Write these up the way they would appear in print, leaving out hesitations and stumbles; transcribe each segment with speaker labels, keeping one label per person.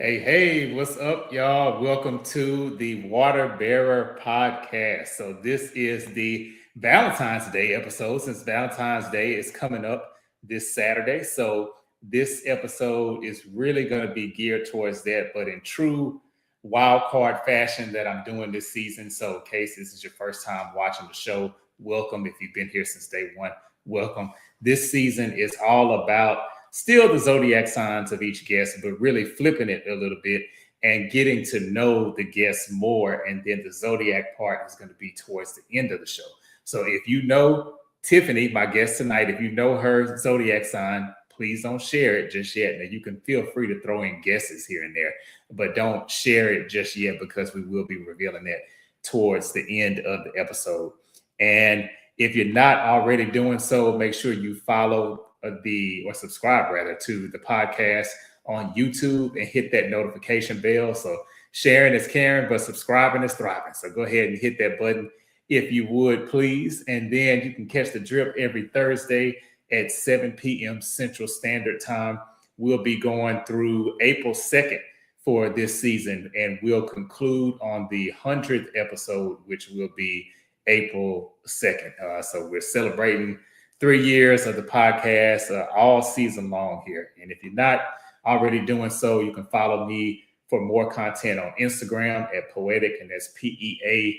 Speaker 1: Hey, what's up, y'all? Welcome to the Water Bearer Podcast. So, this is the Valentine's Day episode since Valentine's Day is coming up this Saturday. So, this episode is really going to be geared towards that, but in true wild card fashion that I'm doing this season. So, in case this is your first time watching the show, welcome. If you've been here since day one, welcome. This season is all about still the zodiac signs of each guest, but really flipping it a little bit and getting to know the guests more. And then the zodiac part is going to be towards the end of the show. So if you know Tiffany, my guest tonight, if you know her zodiac sign, please don't share it just yet. Now, you can feel free to throw in guesses here and there, but don't share it just yet because we will be revealing that towards the end of the episode. And if you're not already doing so, make sure you follow or subscribe rather to the podcast on YouTube and hit that notification bell. So sharing is caring, but subscribing is thriving. So go ahead and hit that button if you would, please. And then you can catch the drip every Thursday at 7 p.m. Central Standard Time. We'll be going through April 2nd for this season, and we'll conclude on the 100th episode, which will be April 2nd. So we're celebrating 3 years of the podcast all season long here. And if you're not already doing so, you can follow me for more content on Instagram at Poetic, and that's P-E-A-U-X-E-T-I-C,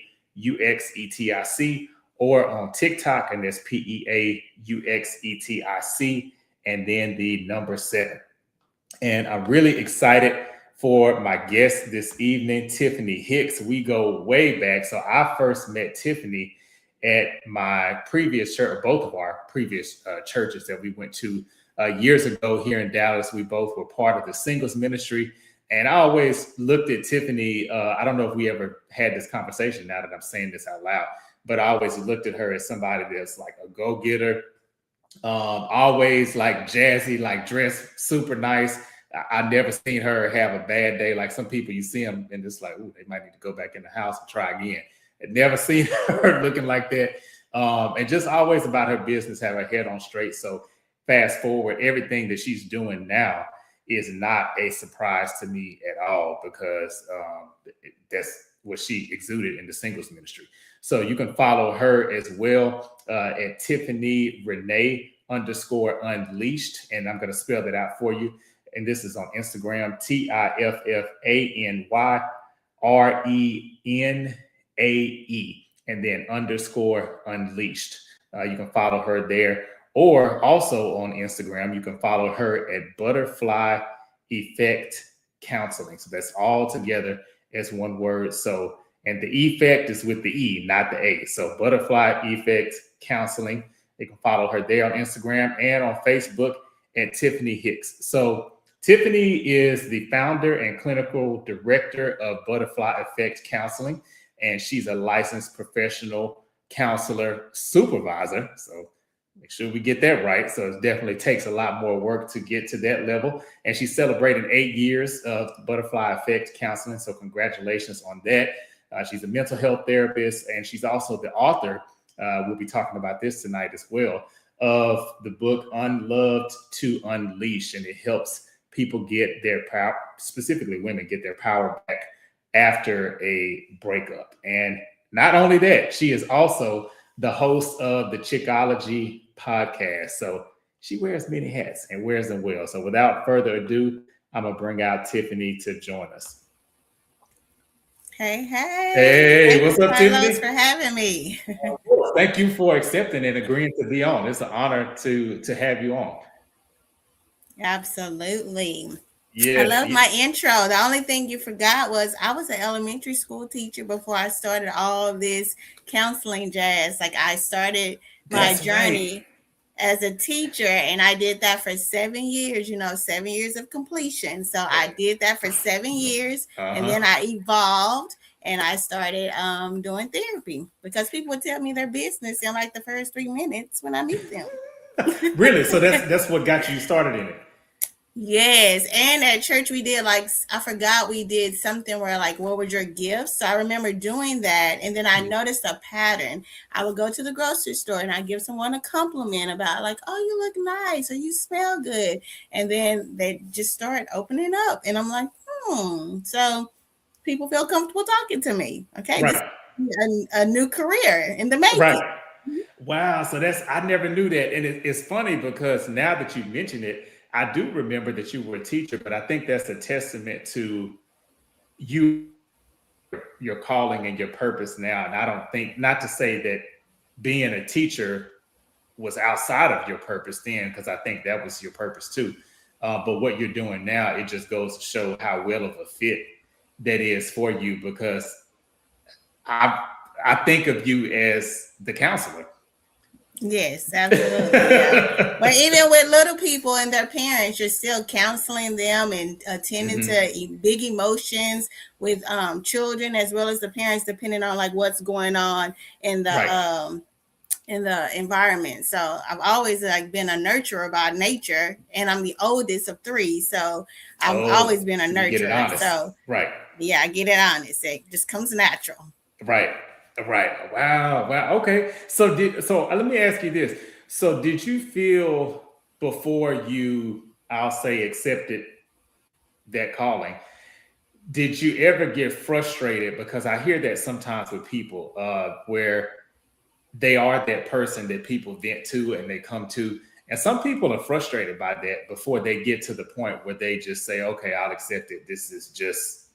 Speaker 1: or on TikTok, and that's P-E-A-U-X-E-T-I-C, and then the number 7. And I'm really excited for my guest this evening, Tiffany Hicks. We go way back. So I first met Tiffany at my previous church, or both of our previous churches that we went to years ago here in Dallas. We both were part of the singles ministry. And I always looked at Tiffany. I don't know if we ever had this conversation now that I'm saying this out loud, but I always looked at her as somebody that's like a go-getter, always like jazzy, like dressed super nice. I never seen her have a bad day. Like some people, you see them and it's like, ooh, they might need to go back in the house and try again. I'd never seen her looking like that. And just always about her business, have her head on straight. So fast forward, everything that she's doing now is not a surprise to me at all, because that's what she exuded in the singles ministry. So you can follow her as well at Tiffany Renee _Unleashed. And I'm going to spell that out for you. And this is on Instagram, TIFFANYRENAE, and then _Unleashed. You can follow her there. Or also on Instagram, you can follow her at Butterfly Effect Counseling. So that's all together as one word. So, and the effect is with the E, not the A. So Butterfly Effect Counseling. You can follow her there on Instagram and on Facebook at Tiffany Hicks. So Tiffany is the founder and clinical director of Butterfly Effect Counseling, and she's a licensed professional counselor supervisor. So make sure we get that right. So it definitely takes a lot more work to get to that level. And she's celebrating 8 years of Butterfly Effect Counseling. So congratulations on that. She's a mental health therapist, and she's also the author. We'll be talking about this tonight as well, of the book Unloved to Unleash. And it helps people get their power, specifically women, get their power back after a breakup. And not only that, she is also the host of the Chic'Ology Podcast. So she wears many hats and wears them well. So without further ado, I'm going to bring out Tiffany to join us.
Speaker 2: Hey.
Speaker 1: Hey, what's up, Tiffany?
Speaker 2: Thanks for having me.
Speaker 1: Thank you for accepting and agreeing to be on. It's an honor to have you on.
Speaker 2: Absolutely.
Speaker 1: Yes,
Speaker 2: I love my intro. The only thing you forgot was I was an elementary school teacher before I started all this counseling jazz. Like I started my journey as a teacher, and I did that for 7 years, 7 years of completion. So I did that for 7 years, and then I evolved and I started doing therapy, because people would tell me their business in like the first 3 minutes when I meet them.
Speaker 1: Really? So that's what got you started in it?
Speaker 2: Yes. And at church we did we did something where what were your gifts? So I remember doing that, and then I noticed a pattern. I would go to the grocery store and I give someone a compliment about oh, you look nice, or you smell good, and then they just start opening up, and I'm like, So people feel comfortable talking to me. Okay, this
Speaker 1: Right.
Speaker 2: is a new career in the making.
Speaker 1: Right. Wow. So I never knew that. And it's funny because now that you mention it, I do remember that you were a teacher, but I think that's a testament to you, your calling and your purpose now. And I don't think, not to say that being a teacher was outside of your purpose then, because I think that was your purpose too. But what you're doing now, it just goes to show how well of a fit that is for you, because I I think of you as the counselor.
Speaker 2: Yes, absolutely. Yeah. But even with little people and their parents, you're still counseling them and attending
Speaker 1: Hmm.
Speaker 2: to big emotions with children as well as the parents, depending on like what's going on in
Speaker 1: Right.
Speaker 2: the environment. So I've always like been a nurturer by nature, and I'm the oldest of three, so I've always
Speaker 1: Oh,
Speaker 2: been a
Speaker 1: so you get it
Speaker 2: nurturer.
Speaker 1: honest.
Speaker 2: So
Speaker 1: Right.
Speaker 2: yeah, I get it honest. It just comes natural.
Speaker 1: Right. Right. Wow. Wow. Okay. So let me ask you this. So did you feel before you, I'll say, accepted that calling, did you ever get frustrated? Because I hear that sometimes with people, where they are that person that people vent to and they come to. And some people are frustrated by that before they get to the point where they just say, okay, I'll accept it. This is just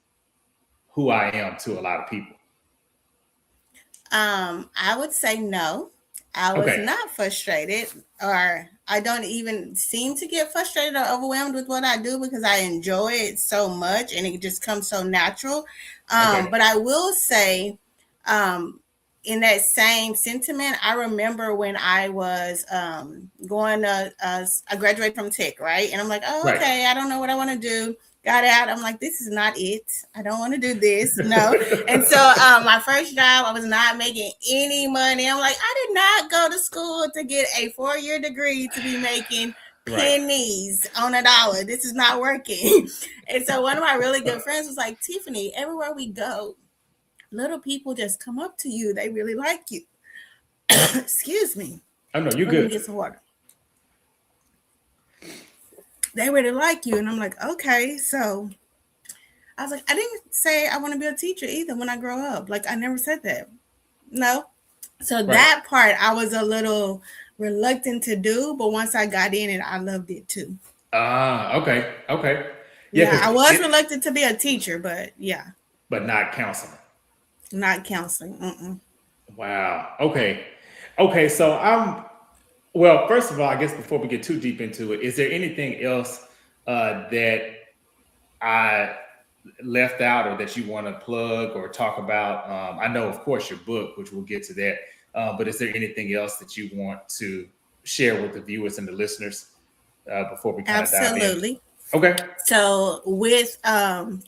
Speaker 1: who I am to a lot of people.
Speaker 2: I would say no. I was
Speaker 1: Okay.
Speaker 2: not frustrated, or I don't even seem to get frustrated or overwhelmed with what I do because I enjoy it so much and it just comes so natural.
Speaker 1: Okay.
Speaker 2: But I will say, um, in that same sentiment, I remember when I was going to, I graduated from tech, right? And I'm like, oh,
Speaker 1: Right.
Speaker 2: okay, I don't know what I want to do. Got out. I'm like, this is not it. I don't want to do this. No. And so my first job, I was not making any money. I'm like, I did not go to school to get a 4-year degree to be making
Speaker 1: Right.
Speaker 2: pennies on a dollar. This is not working. And so one of my really good friends was like, Tiffany, everywhere we go, little people just come up to you. They really like you. Excuse me.
Speaker 1: Oh no, you're
Speaker 2: Let me
Speaker 1: good.
Speaker 2: get some water. They really like you. And I'm like, okay. So I was like, I didn't say I want to be a teacher either when I grow up. Like, I never said that. No. So
Speaker 1: Right.
Speaker 2: that part I was a little reluctant to do, but once I got in it, I loved it too.
Speaker 1: Ah, okay. Okay. Yeah,
Speaker 2: Yeah,
Speaker 1: because
Speaker 2: I was reluctant to be a teacher, but yeah,
Speaker 1: but not counseling.
Speaker 2: not counseling. Mm-mm.
Speaker 1: Wow. Okay. Okay. So well, first of all, I guess before we get too deep into it, is there anything else that I left out or that you want to plug or talk about? I know, of course, your book, which we'll get to that. But is there anything else that you want to share with the viewers and the listeners before we kind of dive in?
Speaker 2: Absolutely.
Speaker 1: Okay.
Speaker 2: So with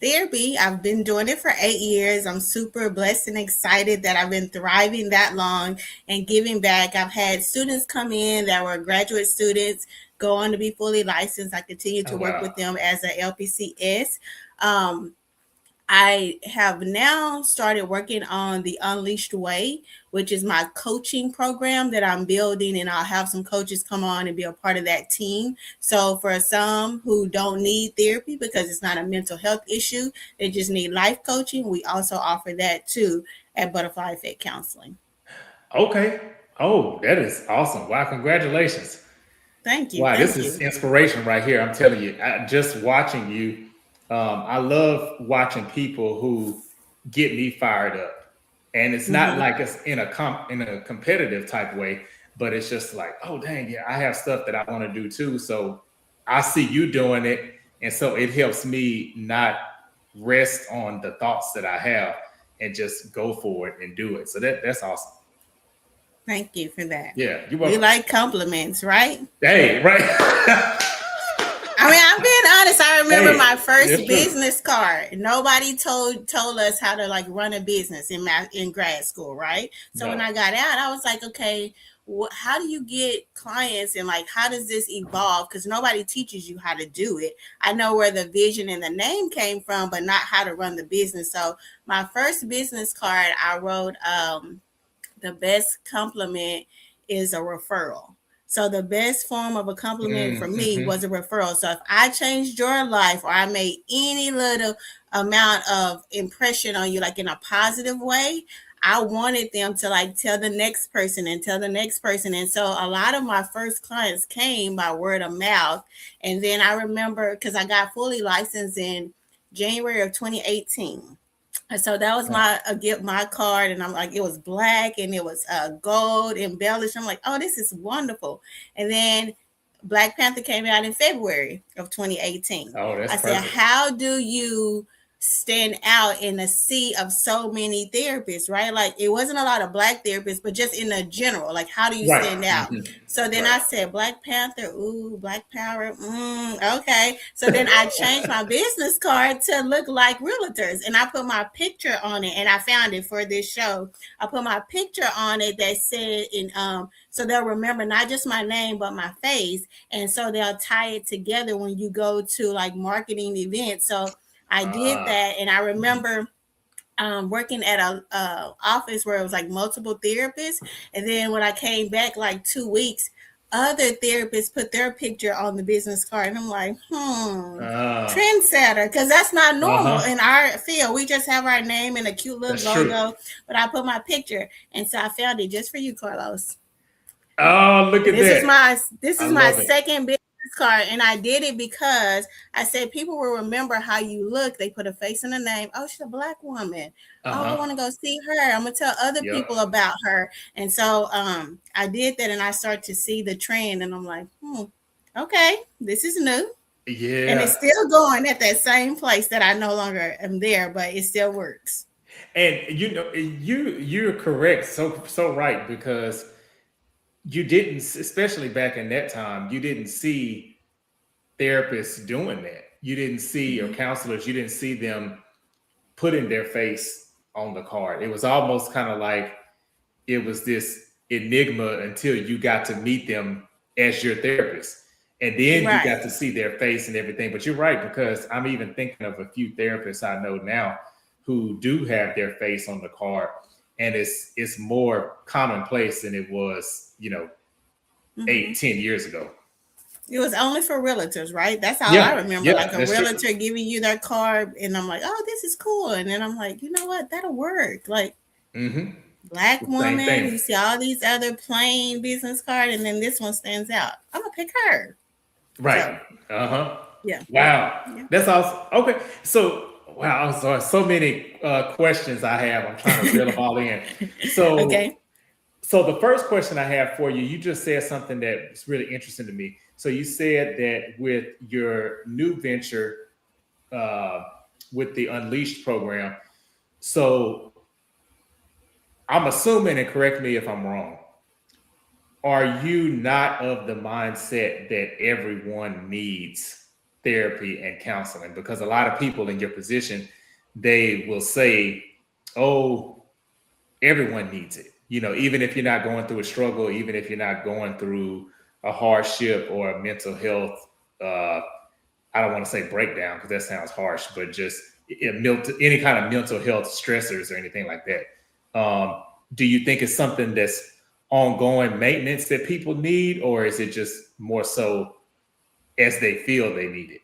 Speaker 2: therapy, I've been doing it for 8 years. I'm super blessed and excited that I've been thriving that long and giving back. I've had students come in that were graduate students go on to be fully licensed. I continue to
Speaker 1: Oh,
Speaker 2: work
Speaker 1: wow.
Speaker 2: with them as a LPC-S. I have now started working on the Unleashed Way, which is my coaching program that I'm building, and I'll have some coaches come on and be a part of that team. So for some who don't need therapy because it's not a mental health issue, they just need life coaching, we also offer that too at Butterfly Effect Counseling.
Speaker 1: Okay. Oh, that is awesome. Wow. Congratulations.
Speaker 2: Thank you.
Speaker 1: Wow, this
Speaker 2: Thank
Speaker 1: is
Speaker 2: you.
Speaker 1: inspiration right here. I'm telling you, just watching you, I love watching people who get me fired up, and it's not
Speaker 2: Mhm.
Speaker 1: like it's in in a competitive type way, but it's just like, oh dang, yeah, I have stuff that I want to do too. So I see you doing it, and so it helps me not rest on the thoughts that I have and just go for it and do it. So that's awesome.
Speaker 2: Thank you for that.
Speaker 1: Yeah, you're
Speaker 2: We
Speaker 1: welcome.
Speaker 2: like compliments, right?
Speaker 1: Hey, right.
Speaker 2: I mean, I'm being honest. I remember
Speaker 1: Hey,
Speaker 2: my first
Speaker 1: it's true.
Speaker 2: business card. Nobody told us how to like run a business in grad school, right? So when
Speaker 1: No.
Speaker 2: I got out, I was like, okay, how do you get clients and like how does this evolve? Because nobody teaches you how to do it. I know where the vision and the name came from, but not how to run the business. So my first business card, I wrote, the best compliment is a referral. So the best form of a compliment for me
Speaker 1: Mm-hmm.
Speaker 2: was a referral. So if I changed your life or I made any little amount of impression on you, like in a positive way, I wanted them to like tell the next person and tell the next person. And so a lot of my first clients came by word of mouth. And then I remember because I got fully licensed in January of 2018. And so that was my get my card, and I'm like, it was black and it was gold embellished. I'm like, oh, this is wonderful. And then Black Panther came out in February of 2018.
Speaker 1: Oh, that's
Speaker 2: I said,
Speaker 1: perfect.
Speaker 2: how do you stand out in a sea of so many therapists, right? Like it wasn't a lot of black therapists, but just in a general, like how do you
Speaker 1: Right.
Speaker 2: stand out?
Speaker 1: Mm-hmm.
Speaker 2: So then
Speaker 1: Right.
Speaker 2: I said, Black Panther, ooh, Black Power, okay. So then I changed my business card to look like realtors, and I put my picture on it, and I found it for this show. I put my picture on it that said, so they'll remember not just my name but my face, and so they'll tie it together when you go to like marketing events. So I did
Speaker 1: Ah.
Speaker 2: that, and I remember working at a office where it was like multiple therapists, and then when I came back like 2 weeks, other therapists put their picture on the business card, and I'm like,
Speaker 1: Ah.
Speaker 2: trendsetter, because that's not normal
Speaker 1: Uh-huh.
Speaker 2: in our field. We just have our name and a cute little
Speaker 1: That's true.
Speaker 2: logo, but I put my picture, and so I found it just for you, Carlos.
Speaker 1: Oh, look at
Speaker 2: This is
Speaker 1: that. I
Speaker 2: my
Speaker 1: love it.
Speaker 2: second business card, and I did it because I said people will remember how you look. They put a face and a name. Oh, she's a black woman. Oh, I
Speaker 1: Uh-huh.
Speaker 2: want to go see her. I'm gonna tell other
Speaker 1: Yep.
Speaker 2: people about her. And so I did that, and I started to see the trend, and I'm like, okay, this is new, and it's
Speaker 1: Yeah.
Speaker 2: still going at that same place that I no longer am there, but it still works.
Speaker 1: And you're correct. So right, because you didn't, especially back in that time, you didn't see therapists doing that. You didn't see, or
Speaker 2: Mm-hmm.
Speaker 1: counselors, you didn't see them putting their face on the card. It was almost kind of like it was this enigma until you got to meet them as your therapist. And then you got
Speaker 2: Right.
Speaker 1: to see their face and everything. But you're right, because I'm even thinking of a few therapists I know now who do have their face on the card. And it's more commonplace than it was,
Speaker 2: Mm-hmm.
Speaker 1: 8, 10 years ago.
Speaker 2: It was only for realtors, right? That's all I
Speaker 1: Yeah,
Speaker 2: remember.
Speaker 1: yeah,
Speaker 2: Like a
Speaker 1: that's true.
Speaker 2: realtor giving you their card, and I'm like, oh, this is cool. And then I'm like, you know what? That'll work. Like
Speaker 1: Hmm.
Speaker 2: black
Speaker 1: The same
Speaker 2: woman,
Speaker 1: thing.
Speaker 2: you see all these other plain business card, and then this one stands out. I'm gonna pick her.
Speaker 1: Right.
Speaker 2: So
Speaker 1: Uh-huh.
Speaker 2: yeah,
Speaker 1: Wow.
Speaker 2: yeah.
Speaker 1: That's awesome. Okay. So, wow. So many questions I have. I'm trying to reel them all in. So,
Speaker 2: Okay.
Speaker 1: so the first question I have for you, you just said something that's really interesting to me. So you said that with your new venture, uh, with the Unleashed program, so I'm assuming, and correct me if I'm wrong, are you not of the mindset that everyone needs therapy and counseling? Because a lot of people in your position, they will say, oh, everyone needs it. Even if you're not going through a struggle, even if you're not going through a hardship or a mental health, uh, I don't want to say breakdown because that sounds harsh, but just any kind of mental health stressors or anything like that. Do you think it's something that's ongoing maintenance that people need, or is it just more so as they feel they need it?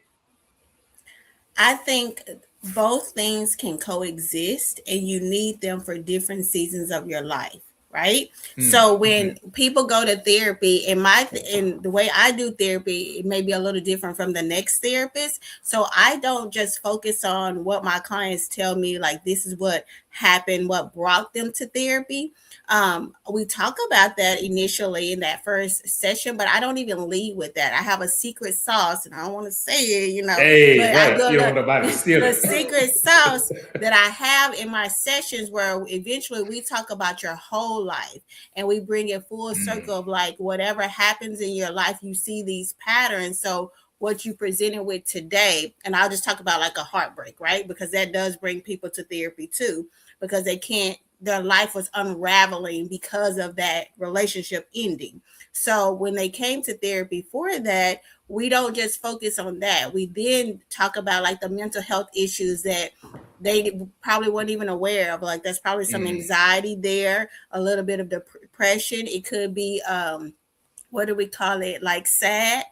Speaker 2: I think both things can coexist, and you need them for different seasons of your life, right? So
Speaker 1: Mm-hmm.
Speaker 2: when people go to therapy, and the way I do therapy, it may be a little different from the next therapist. So I don't just focus on what my clients tell me, like this is what happened, what brought them to therapy. We talk about that initially in that first session, but I don't even lead with that. I have a secret sauce, and I don't want to say it,
Speaker 1: Hey,
Speaker 2: but I
Speaker 1: right.
Speaker 2: do
Speaker 1: You don't want nobody to steal
Speaker 2: the
Speaker 1: it.
Speaker 2: secret sauce that I have in my sessions, where eventually we talk about your whole life, and we bring it full
Speaker 1: Mm,
Speaker 2: circle of like whatever happens in your life, you see these patterns. So what you presented with today, and I'll just talk about like a heartbreak, right? Because that does bring people to therapy too, because their life was unraveling because of that relationship ending. So when they came to therapy for that, we don't just focus on that. We then talk about like the mental health issues that they probably weren't even aware of. Like there's probably some
Speaker 1: mm,
Speaker 2: anxiety there, a little bit of depression. It could be what do we call it? Like SAD,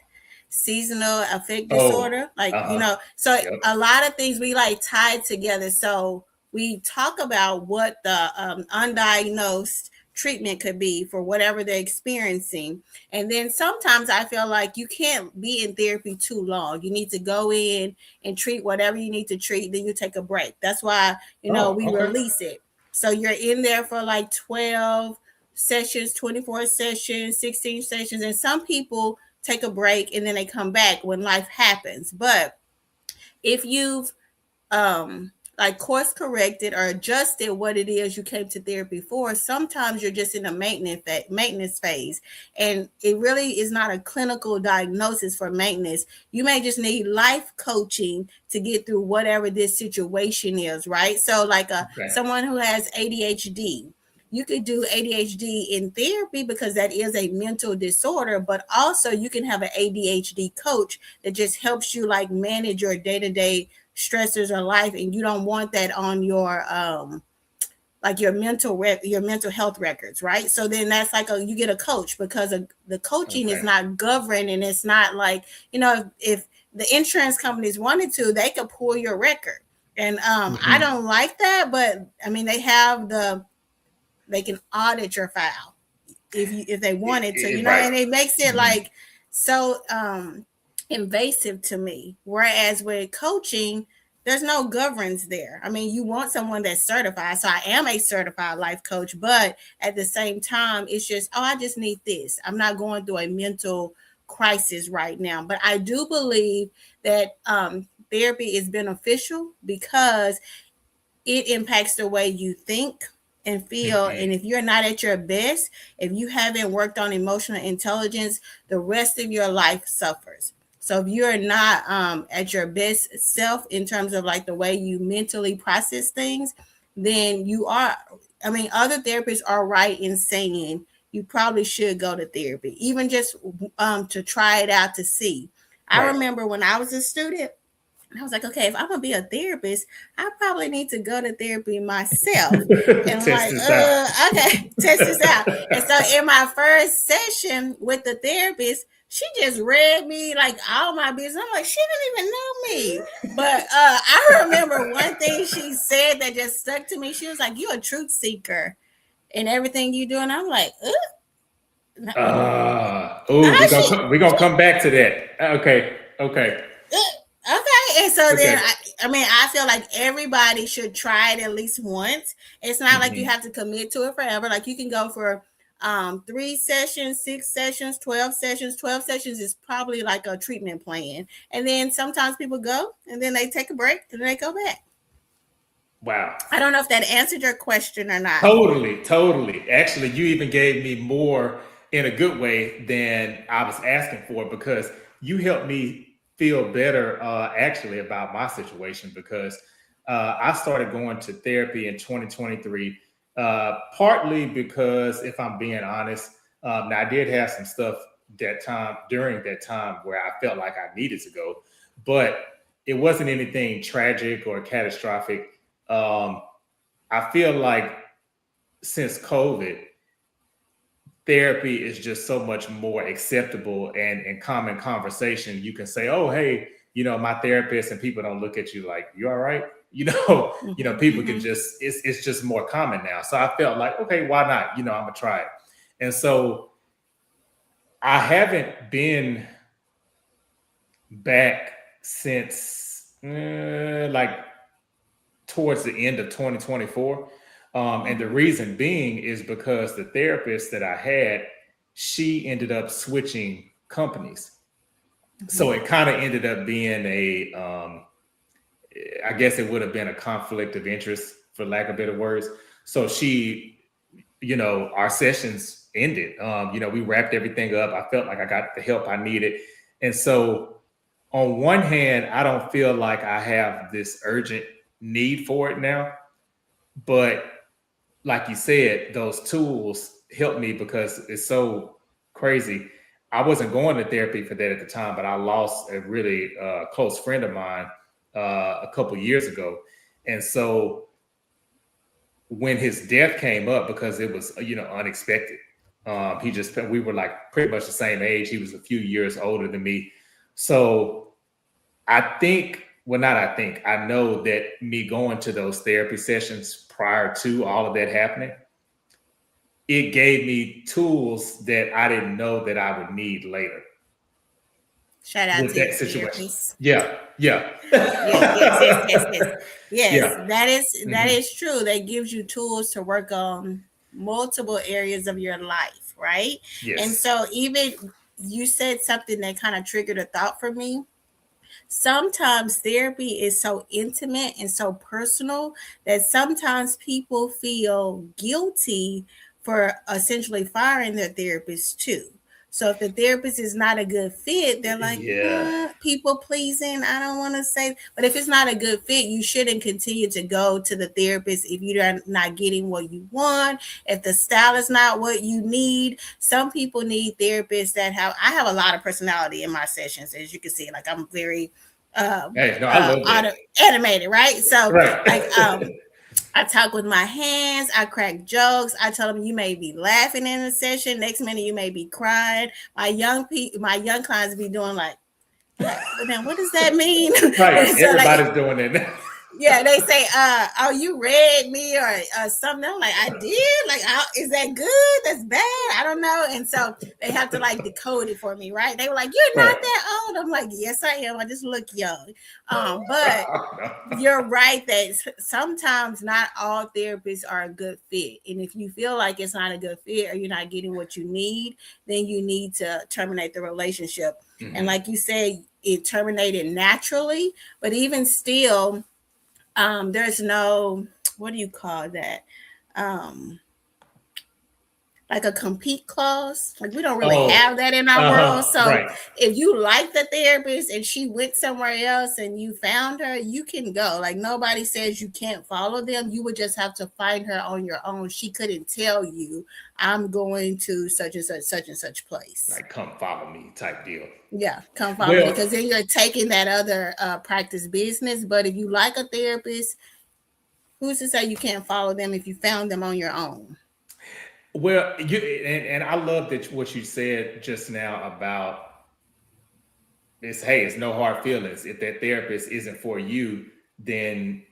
Speaker 2: seasonal affect
Speaker 1: Oh,
Speaker 2: disorder. Like,
Speaker 1: uh-huh.
Speaker 2: so
Speaker 1: Yep.
Speaker 2: a lot of things we like tied together. So we talk about what the undiagnosed treatment could be for whatever they're experiencing. And then sometimes I feel like you can't be in therapy too long. You need to go in and treat whatever you need to treat, then you take a break. That's why,
Speaker 1: Oh,
Speaker 2: we
Speaker 1: okay.
Speaker 2: release it. So you're in there for like 12 sessions, 24 sessions, 16 sessions, and some people take a break and then they come back when life happens. But if you've like course corrected or adjusted what it is you came to therapy for, sometimes you're just in a maintenance phase, and it really is not a clinical diagnosis for maintenance. You may just need life coaching to get through whatever this situation is, right? So like
Speaker 1: Okay.
Speaker 2: someone who has ADHD, you could do ADHD in therapy because that is a mental disorder, but also you can have an ADHD coach that just helps you like manage your day-to-day stressors of life, and you don't want that on your like your your mental health records, right? So then that's like you get a coach, because the coaching is
Speaker 1: Okay.
Speaker 2: not governed, and it's not like, if the insurance companies wanted to, they could pull your record. And I
Speaker 1: Mm-hmm.
Speaker 2: don't like that, but I mean, they can audit your file if they wanted to,
Speaker 1: Right.
Speaker 2: and it makes it
Speaker 1: Mm-hmm.
Speaker 2: like so invasive to me. Whereas with coaching, there's no governance there. I mean, you want someone that's certified. So I am a certified life coach, but at the same time, it's just, oh, I just need this. I'm not going through a mental crisis right now. But I do believe that therapy is beneficial because it impacts the way you think and feel.
Speaker 1: Mm-hmm.
Speaker 2: And if you're not at your best, if you haven't worked on emotional intelligence, the rest of your life suffers. So if you're not at your best self in terms of like the way you mentally process things, then you are, I mean, other therapists are right in saying you probably should go to therapy, even just to try it out to see. I
Speaker 1: Right.
Speaker 2: remember when I was a student, I was like, okay, if I'm gonna be a therapist, I probably need to go to therapy myself. And
Speaker 1: Test
Speaker 2: like,
Speaker 1: this out.
Speaker 2: okay, test this out. And so in my first session with the therapist, she just read me like all my business. I'm like, she didn't even know me. But I remember one thing she said that just stuck to me. She was like, "You're a truth seeker in everything you do." And I'm like,
Speaker 1: Oh,
Speaker 2: how she
Speaker 1: we gonna come back to that. Okay. Okay.
Speaker 2: Okay, and so then
Speaker 1: Okay.
Speaker 2: I mean, I feel like everybody should try it at least once. It's not like you
Speaker 1: Mm-hmm.
Speaker 2: have to commit to it forever. Like you can go for 3 sessions, 6 sessions, 12 sessions. 12 sessions is probably like a treatment plan. And then sometimes people go and then they take a break and then they go back.
Speaker 1: Wow.
Speaker 2: I don't know if that answered your question or not.
Speaker 1: Totally, totally. Actually, you even gave me more in a good way than I was asking for, because you helped me feel better actually about my situation, because I started going to therapy in 2023, partly because, if I'm being honest, now I did have some stuff during that time where I felt like I needed to go, but it wasn't anything tragic or catastrophic. Um, I feel like since COVID, therapy is just so much more acceptable and in common conversation. You can say, "Oh, hey, my therapist," and people don't look at you like, "You all right?" People can
Speaker 2: Mm-hmm.
Speaker 1: just it's just more common now. So I felt like, okay, why not? I'm gonna try it. And so I haven't been back since like towards the end of 2024. And the reason being is because the therapist that I had, she ended up switching companies.
Speaker 2: Mm-hmm.
Speaker 1: So it kind of ended up being I guess it would have been a conflict of interest, for lack of better words. So our sessions ended. We wrapped everything up. I felt like I got the help I needed. And so on one hand, I don't feel like I have this urgent need for it now. But like you said, those tools help me, because it's so crazy. I wasn't going to therapy for that at the time, but I lost a really close friend of mine a couple years ago. And so when his death came up, because it was, unexpected, We were like pretty much the same age. He was a few years older than me. So I know that me going to those therapy sessions prior to all of that happening, it gave me tools that I didn't know that I would need later.
Speaker 2: Shout out to that situation.
Speaker 1: Yeah.
Speaker 2: Yes. Yeah. That is true. That gives you tools to work on multiple areas of your life, right? Yes. And so even you said something that kind of triggered a thought for me. Sometimes therapy is so intimate and so personal that sometimes people feel guilty for essentially firing their therapist too. So if the therapist is not a good fit, they're like, people pleasing. I don't want to say, but if it's not a good fit, you shouldn't continue to go to the therapist if you're not getting what you want. If the style is not what you need, some people need therapists that I have a lot of personality in my sessions, as you can see. Like I'm very animated, right? So I talk with my hands. I crack jokes. I tell them you may be laughing in a session. Next minute you may be crying. My young clients be doing like, now what does that mean?
Speaker 1: Right. So everybody's doing it.
Speaker 2: Yeah, they say, "Oh, you read me or something." I'm like, "I did." Like, is that good? That's bad. I don't know. And so they have to like decode it for me, right? They were like, "You're not that old." I'm like, "Yes, I am. I just look young." But you're right that sometimes not all therapists are a good fit, and if you feel like it's not a good fit or you're not getting what you need, then you need to terminate the relationship. Mm-hmm. And like you said, it terminated naturally, but even still. There's no, what do you call that? Like a compete clause. Like we don't really have that in our world. So if you like the therapist and she went somewhere else and you found her, you can go. Like nobody says you can't follow them. You would just have to find her on your own. She couldn't tell you, I'm going to such and such place.
Speaker 1: Like come follow me type deal.
Speaker 2: Yeah, come follow me, because then you're taking that other practice business. But if you like a therapist, who's to say you can't follow them if you found them on your own?
Speaker 1: Well, and I love that what you said just now about this. Hey, it's no hard feelings. If that therapist isn't for you, then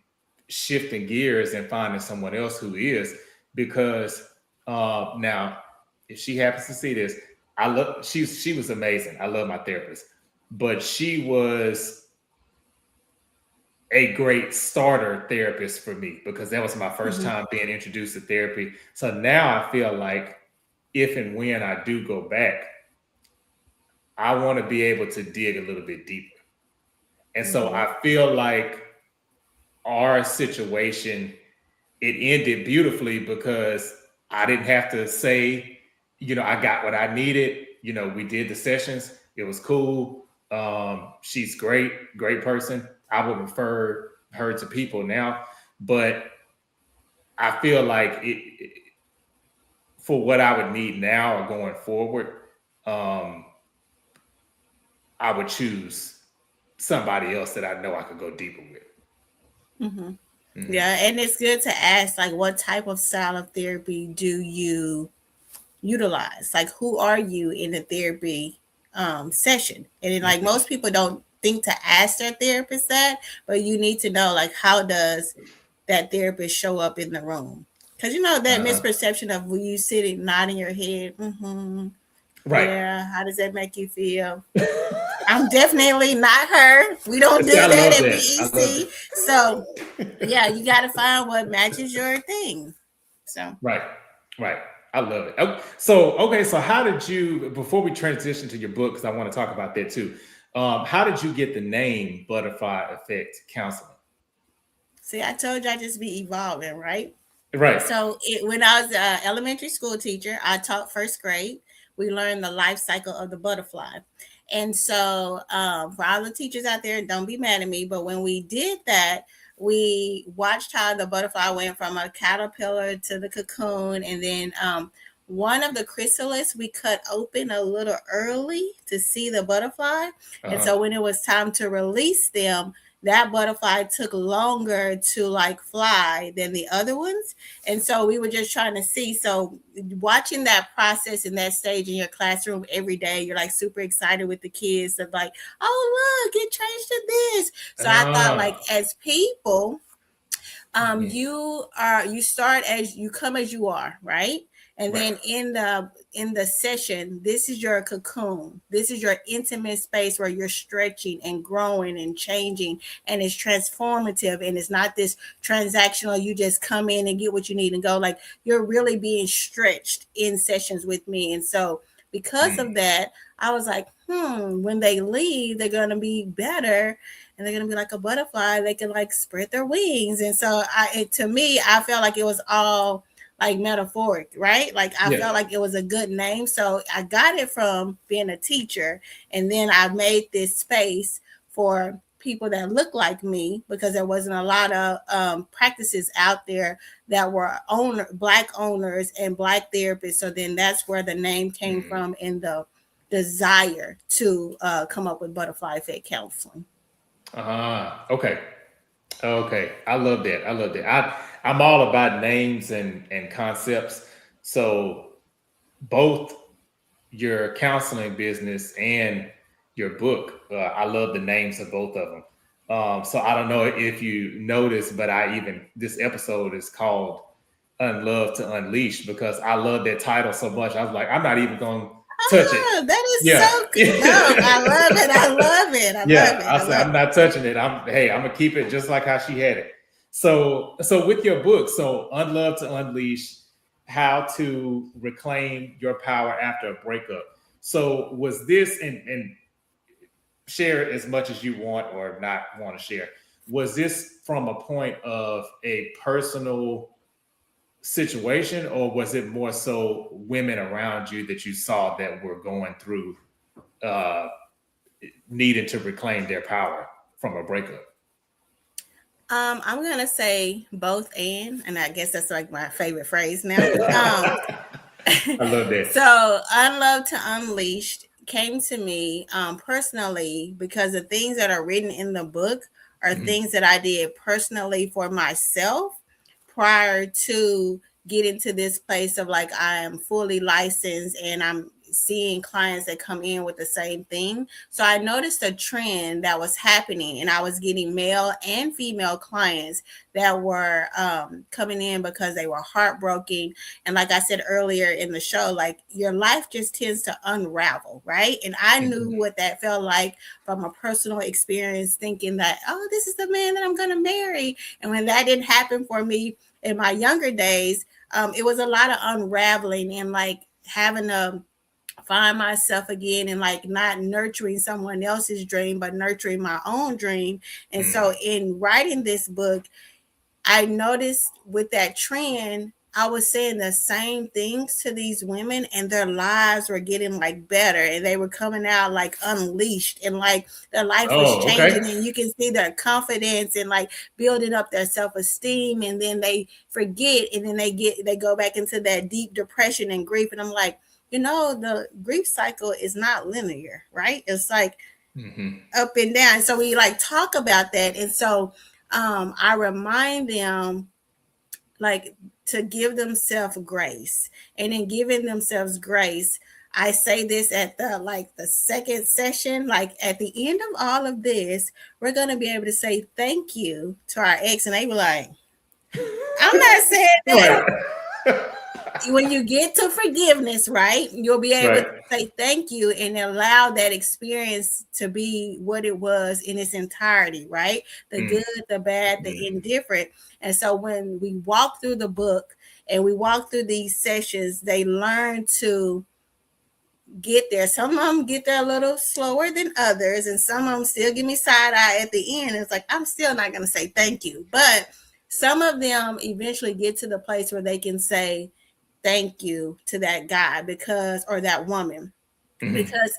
Speaker 1: shifting gears and finding someone else who is. Because now, if she happens to see this, she was amazing. I love my therapist, but she was a great starter therapist for me because that was my first time being introduced to therapy. So now I feel like if and when I do go back, I want to be able to dig a little bit deeper. And so I feel like our situation, it ended beautifully because I didn't have to say, I got what I needed. We did the sessions. It was cool. She's great person. I would refer her to people now, but I feel like for what I would need now or going forward, I would choose somebody else that I know I could go deeper with.
Speaker 2: Mm-hmm. Mm-hmm. Yeah, and it's good to ask, like, what type of style of therapy do you utilize? Like, who are you in the therapy session? And then, like, most people don't think to ask their therapist that, but you need to know, like, how does that therapist show up in the room? Because that misperception of when you sitting nodding your head, right? Yeah, how does that make you feel? I'm definitely not her. We don't do that at BEC. So yeah, you got to find what matches your thing. So
Speaker 1: right. I love it. So how did you, before we transition to your book, because I want to talk about that too, how did you get the name Butterfly Effect Counseling?
Speaker 2: See, I told you I just be evolving, right?
Speaker 1: Right.
Speaker 2: So when I was an elementary school teacher, I taught first grade. We learned the life cycle of the butterfly. And so for all the teachers out there, don't be mad at me, but when we did that, we watched how the butterfly went from a caterpillar to the cocoon. And then one of the chrysalids we cut open a little early to see the butterfly. And so when it was time to release them, that butterfly took longer to like fly than the other ones. And so we were just trying to see. So watching that process in that stage in your classroom every day, you're like super excited with the kids of like, oh look, it changed to this. So I thought like as people, you start as you come as you are, right? And then in the session, this is your cocoon. This is your intimate space where you're stretching and growing and changing, and it's transformative, and it's not this transactional, you just come in and get what you need and go. Like, you're really being stretched in sessions with me. And so because of that, I was like, when they leave, they're gonna be better, and they're gonna be like a butterfly. They can like spread their wings. And so to me, I felt like it was all like metaphoric, right? Like I felt like it was a good name. So I got it from being a teacher. And then I made this space for people that look like me, because there wasn't a lot of practices out there that were Black owners and Black therapists. So then that's where the name came from, and the desire to come up with butterfly effect counseling.
Speaker 1: Okay. I love that. I'm all about names and concepts. So both your counseling business and your book, I love the names of both of them. So I don't know if you noticed, but this episode is called Unloved to Unleashed, because I love that title so much. I was like, I'm not even going to touch it.
Speaker 2: That is so good. No, I love it. I love it.
Speaker 1: I said, I'm not touching it. I'm gonna keep it just like how she had it. So with your book, so Unloved to Unleash, how to reclaim your power after a breakup. So was this, and share it as much as you want or not want to share, was this from a point of a personal situation, or was it more so women around you that you saw that were going through needing to reclaim their power from a breakup?
Speaker 2: I'm gonna say both, and I guess that's like my favorite phrase now.
Speaker 1: I love that.
Speaker 2: So Unloved to Unleashed came to me personally, because the things that are written in the book are things that I did personally for myself prior to getting to this place of like, I am fully licensed and I'm seeing clients that come in with the same thing. So I noticed a trend that was happening, and I was getting male and female clients that were coming in because they were heartbroken. And like I said earlier in the show, like, your life just tends to unravel, right? And I knew what that felt like from a personal experience, thinking that, oh, this is the man that I'm going to marry. And when that didn't happen for me in my younger days, it was a lot of unraveling and like having to find myself again, and like not nurturing someone else's dream, but nurturing my own dream. And so in writing this book, I noticed with that trend, I was saying the same things to these women, and their lives were getting like better, and they were coming out like unleashed, and like their life was changing. And you can see their confidence and like building up their self-esteem. And then they forget, and then they go back into that deep depression and grief. And I'm like, the grief cycle is not linear, right? It's like up and down. So we like talk about that. And so I remind them like to give themselves grace. And in giving themselves grace, I say this at the second session, like at the end of all of this, we're going to be able to say thank you to our ex. And they were like, I'm not saying that. When you get to forgiveness, right, you'll be able to say thank you and allow that experience to be what it was in its entirety, right? The good, the bad, the indifferent. And so when we walk through the book and we walk through these sessions, they learn to get there. Some of them get there a little slower than others, and some of them still give me side eye at the end. It's like, I'm still not going to say thank you. But some of them eventually get to the place where they can say thank you to that guy or that woman. Because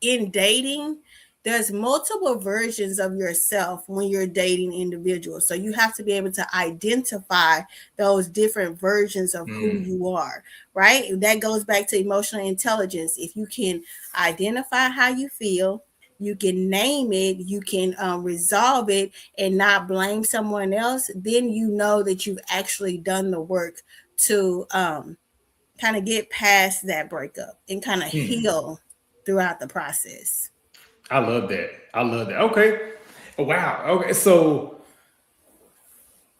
Speaker 2: in dating, there's multiple versions of yourself when you're dating individuals. So you have to be able to identify those different versions of who you are, right? That goes back to emotional intelligence. If you can identify how you feel, you can name it, you can resolve it and not blame someone else, then you know that you've actually done the work to kind of get past that breakup and kind of heal throughout the process.
Speaker 1: I love that. I love that. Okay. Wow. Okay.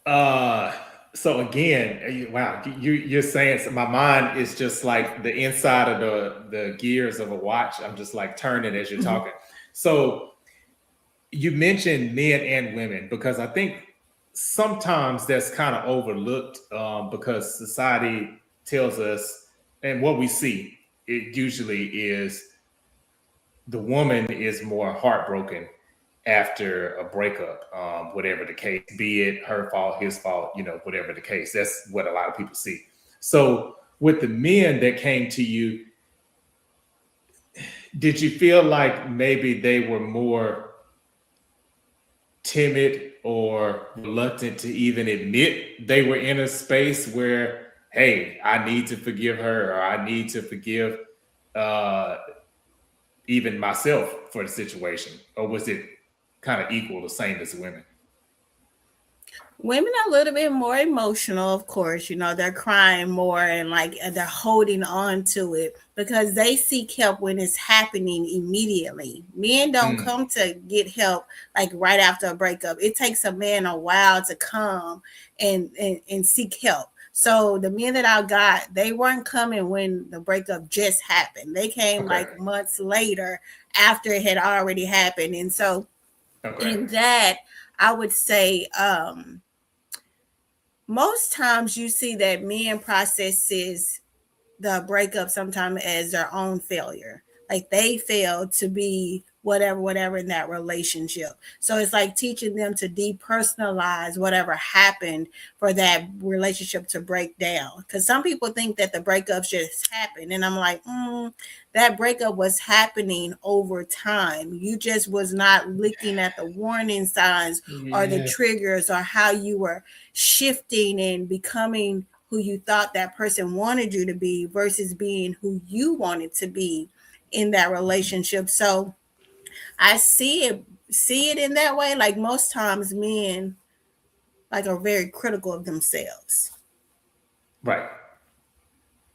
Speaker 1: Uh, so again, wow, you're saying, so my mind is just like the inside of the gears of a watch. I'm just like turning as you're talking. So you mentioned men and women because I think sometimes that's kind of overlooked because society tells us, and what we see, it usually is the woman is more heartbroken after a breakup, whatever the case, be it her fault, his fault, whatever the case. That's what a lot of people see. So with the men that came to you, did you feel like maybe they were more timid or reluctant to even admit they were in a space where, hey, I need to forgive her, or I need to forgive uh, even myself for the situation? Or was it kind of equal, the same as women?
Speaker 2: Women are a little bit more emotional, of course. They're crying more and like they're holding on to it because they seek help when it's happening immediately. Men don't come to get help like right after a breakup. It takes a man a while to come and seek help. So the men that I got, they weren't coming when the breakup just happened. They came like months later after it had already happened. And so in that, I would say most times you see that men processes the breakup sometimes as their own failure. Like they failed to be whatever in that relationship. So it's like teaching them to depersonalize whatever happened for that relationship to break down. Because some people think that the breakups just happened. And I'm like, that breakup was happening over time. You just was not looking at the warning signs or the triggers or how you were shifting and becoming who you thought that person wanted you to be versus being who you wanted to be in that relationship. So I see it in that way. Like most times men like are very critical of themselves.
Speaker 1: Right.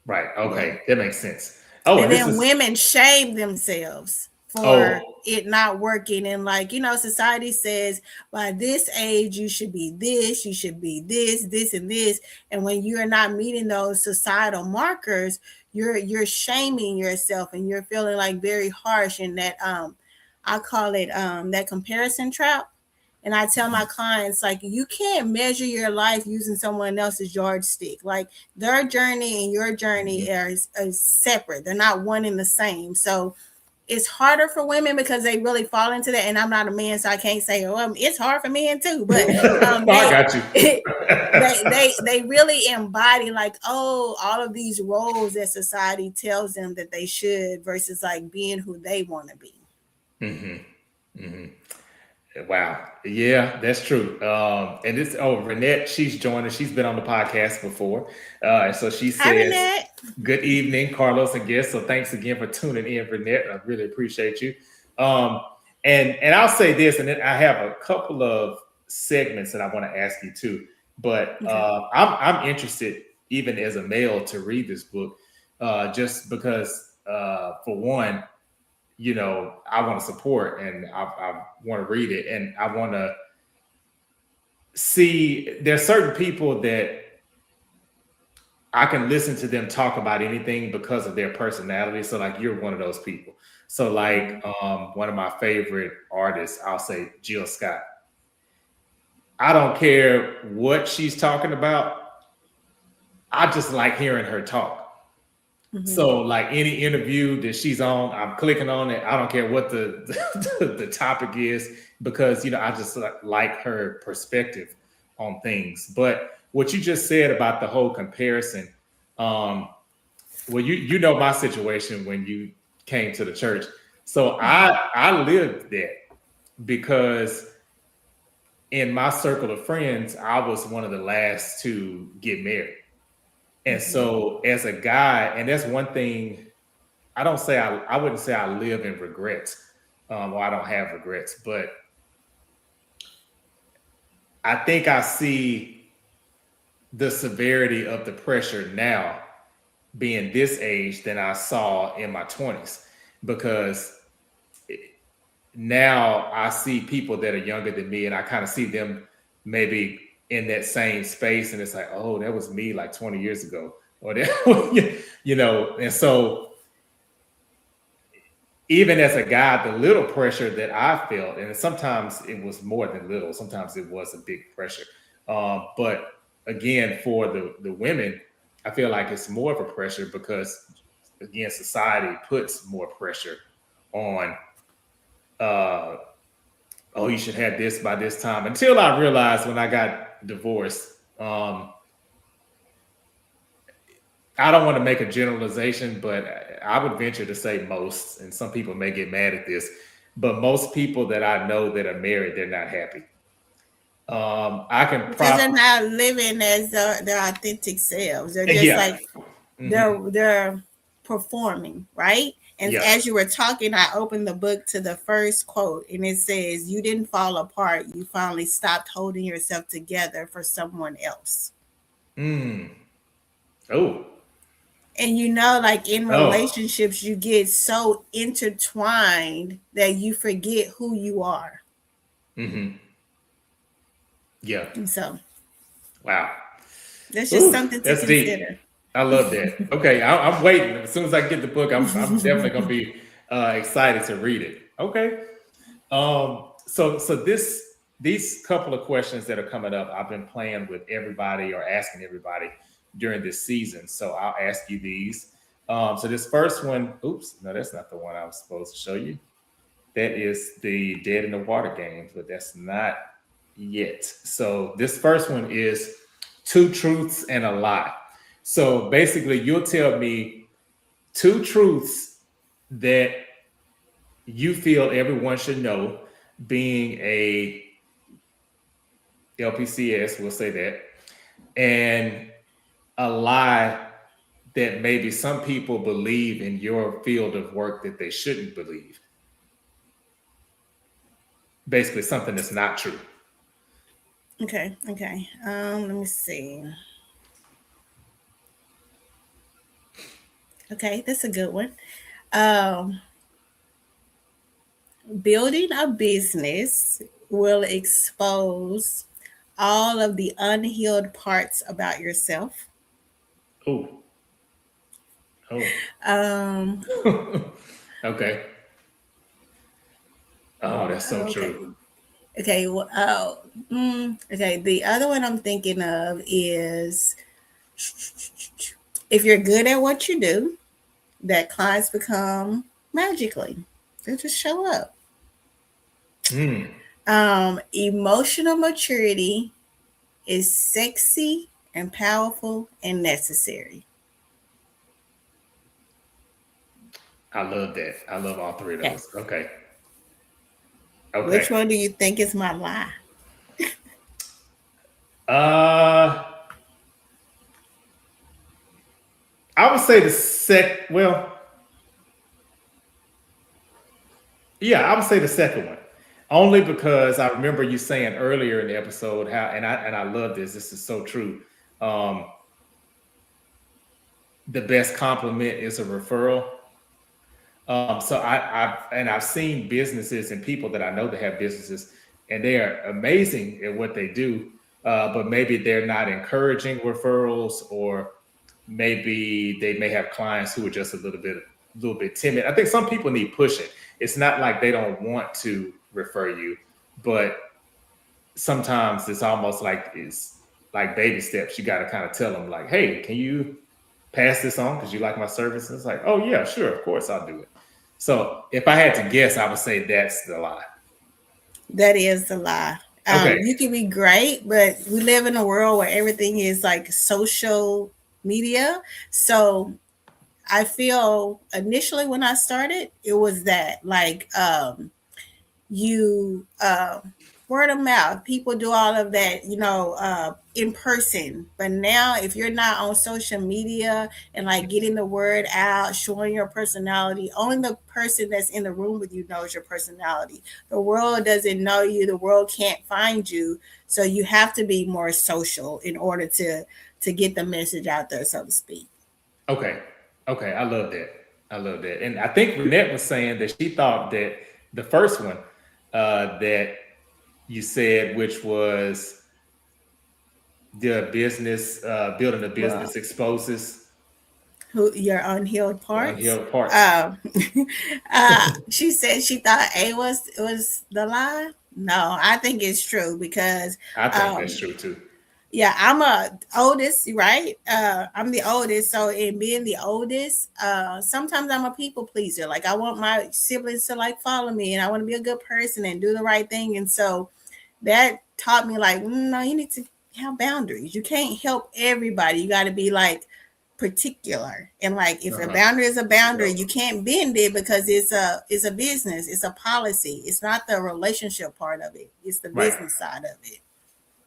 Speaker 1: Okay. That makes sense. Oh,
Speaker 2: and then women shame themselves for it not working. And like, society says by this age, you should be this, you should be this, and this. And when you're not meeting those societal markers, you're shaming yourself and you're feeling like very harsh. And that, I call it that comparison trap. And I tell my clients, like, you can't measure your life using someone else's yardstick. Like, their journey and your journey are separate. They're not one and the same. So it's harder for women because they really fall into that. And I'm not a man, so I can't say, it's hard for men too. But
Speaker 1: I got you.
Speaker 2: they really embody like, all of these roles that society tells them that they should versus like being who they want to be.
Speaker 1: Wow. Yeah, that's true. And it's Renette, she's joined us. She's been on the podcast before. So she says,
Speaker 2: Hi,
Speaker 1: good evening, Carlos and guests. So thanks again for tuning in, Renette. I really appreciate you. And I'll say this, and then I have a couple of segments that I want to ask you too. But I'm interested, even as a male, to read this book, just because, for one, I want to support and I want to read it, and I want to see there's certain people that I can listen to them talk about anything because of their personality. So like you're one of those people. So like one of my favorite artists, I'll say Jill Scott. I don't care what she's talking about. I just like hearing her talk. So like any interview that she's on, I'm clicking on it. I don't care what the topic is because, I just like her perspective on things. But what you just said about the whole comparison, well, you know my situation when you came to the church. So I lived that because in my circle of friends, I was one of the last to get married. And so as a guy, and that's one thing, I wouldn't say I live in regrets, Or I don't have regrets, but I think I see the severity of the pressure now being this age than I saw in my 20s, because now I see people that are younger than me and I kind of see them maybe in that same space, and it's like, oh, that was me like 20 years ago, or that, and so even as a guy, the little pressure that I felt, and sometimes it was more than little, sometimes it was a big pressure. But again, for the women, I feel like it's more of a pressure because, again, society puts more pressure on, uh, oh, you should have this by this time. Until I realized when I got divorced, I don't want to make a generalization, but I would venture to say most, and some people may get mad at this, but most people that I know that are married, they're not happy. I can
Speaker 2: because they're not living as their authentic selves. They're just like they're performing, right? And as you were talking, I opened the book to the first quote, and it says, "You didn't fall apart. You finally stopped holding yourself together for someone else."
Speaker 1: Oh.
Speaker 2: And like in relationships, you get so intertwined that you forget who you are.
Speaker 1: Yeah.
Speaker 2: And so,
Speaker 1: wow,
Speaker 2: that's just something to consider.
Speaker 1: Deep. I love that. Okay, I'm waiting. As soon as I get the book, I'm definitely gonna be excited to read it. Okay. So these couple of questions that are coming up, I've been playing with everybody or asking everybody during this season. So I'll ask you these. So this first one, oops, no, that's not the one I was supposed to show you. That is the Dead in the Water games, but that's not yet. So this first one is 2 truths and a lie. So basically, you'll tell me 2 truths that you feel everyone should know, being a LPCS, we'll say that, and a lie that maybe some people believe in your field of work that they shouldn't believe. Basically, something that's not true.
Speaker 2: Okay. Let me see. Okay, that's a good one. Building a business will expose all of the unhealed parts about yourself.
Speaker 1: Oh. Okay. Oh, that's so true.
Speaker 2: Okay. Well, okay. The other one I'm thinking of is, if you're good at what you do, that clients become magically. They just show up. Emotional maturity is sexy and powerful and necessary.
Speaker 1: I love that. I love all 3 of those. Okay.
Speaker 2: Which one do you think is my lie?
Speaker 1: I would say I would say the second one. Only because I remember you saying earlier in the episode how, and I love this. This is so true. The best compliment is a referral. So I've seen businesses and people that I know that have businesses, and they are amazing at what they do, but maybe they're not encouraging referrals, or maybe they may have clients who are just a little bit timid. I think some people need pushing. It's not like they don't want to refer you, but sometimes it's almost like it's like baby steps. You got to kind of tell them like, hey, can you pass this on because you like my service? And it's like, oh yeah, sure, of course I'll do it. So if I had to guess, I would say that's the lie.
Speaker 2: That is the lie. You can be great, but we live in a world where everything is like social media. So I feel initially when I started, it was that like word of mouth. People do all of that, in person. But now, if you're not on social media and like getting the word out, showing your personality, only the person that's in the room with you knows your personality. The world doesn't know you. The world can't find you. So you have to be more social in order to get the message out there, so to speak.
Speaker 1: Okay. Okay. I love that. I love that. And I think Renette was saying that she thought that the first one that you said, which was the business, building a
Speaker 2: Well,
Speaker 1: business exposes
Speaker 2: who your unhealed
Speaker 1: the
Speaker 2: parts.
Speaker 1: unhealed parts.
Speaker 2: She said she thought A was the lie. No, I think it's true because
Speaker 1: I think that's
Speaker 2: um,
Speaker 1: true too.
Speaker 2: yeah, I'm a oldest, right? I'm the oldest, so in being the oldest, sometimes I'm a people pleaser. Like I want my siblings to like follow me, and I want to be a good person and do the right thing, and so that taught me like, no, you need to have boundaries. You can't help everybody. You got to be like particular, and like if a
Speaker 1: Uh-huh.
Speaker 2: boundary is a boundary,
Speaker 1: Yep.
Speaker 2: you can't bend it because it's a business, it's a policy. It's not the relationship part of it, it's the
Speaker 1: Right.
Speaker 2: business side of it.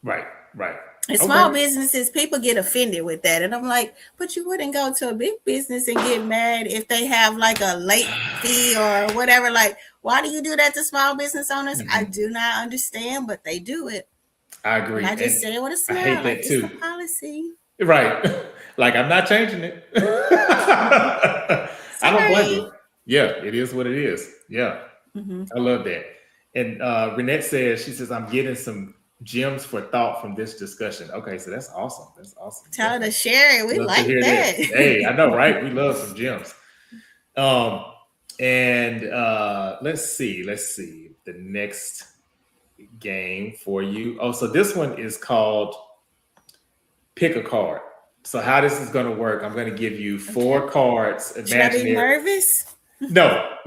Speaker 1: Right. Right.
Speaker 2: And small
Speaker 1: Okay.
Speaker 2: businesses, people get offended with that. And I'm like, but you wouldn't go to a big business and get mad if they have like a late fee or whatever. Like, why do you do that to small business owners? I
Speaker 1: Mhm.
Speaker 2: do not understand, but they do it.
Speaker 1: I
Speaker 2: And I
Speaker 1: agree.
Speaker 2: just
Speaker 1: And
Speaker 2: say it with a
Speaker 1: I hate
Speaker 2: smile, like
Speaker 1: that
Speaker 2: it's the
Speaker 1: too.
Speaker 2: policy.
Speaker 1: Right. Like I'm not changing it. I don't blame
Speaker 2: Sorry.
Speaker 1: them. Yeah, it is what it is. Yeah.
Speaker 2: Mm-hmm.
Speaker 1: I love that. And Renette says, she says, I'm getting some gems for thought from this discussion. Okay, so that's awesome. That's awesome.
Speaker 2: Tell her to
Speaker 1: Definitely
Speaker 2: share it. We
Speaker 1: love to
Speaker 2: like
Speaker 1: hear that. Hey, I know,
Speaker 2: that.
Speaker 1: right? We love some gems. Um, and let's see. The next game for you. Oh, so this one is called Pick a Card. So how this is going to work, I'm going to give you
Speaker 2: Okay.
Speaker 1: 4 cards,
Speaker 2: Should I be
Speaker 1: imaginary.
Speaker 2: nervous?
Speaker 1: No.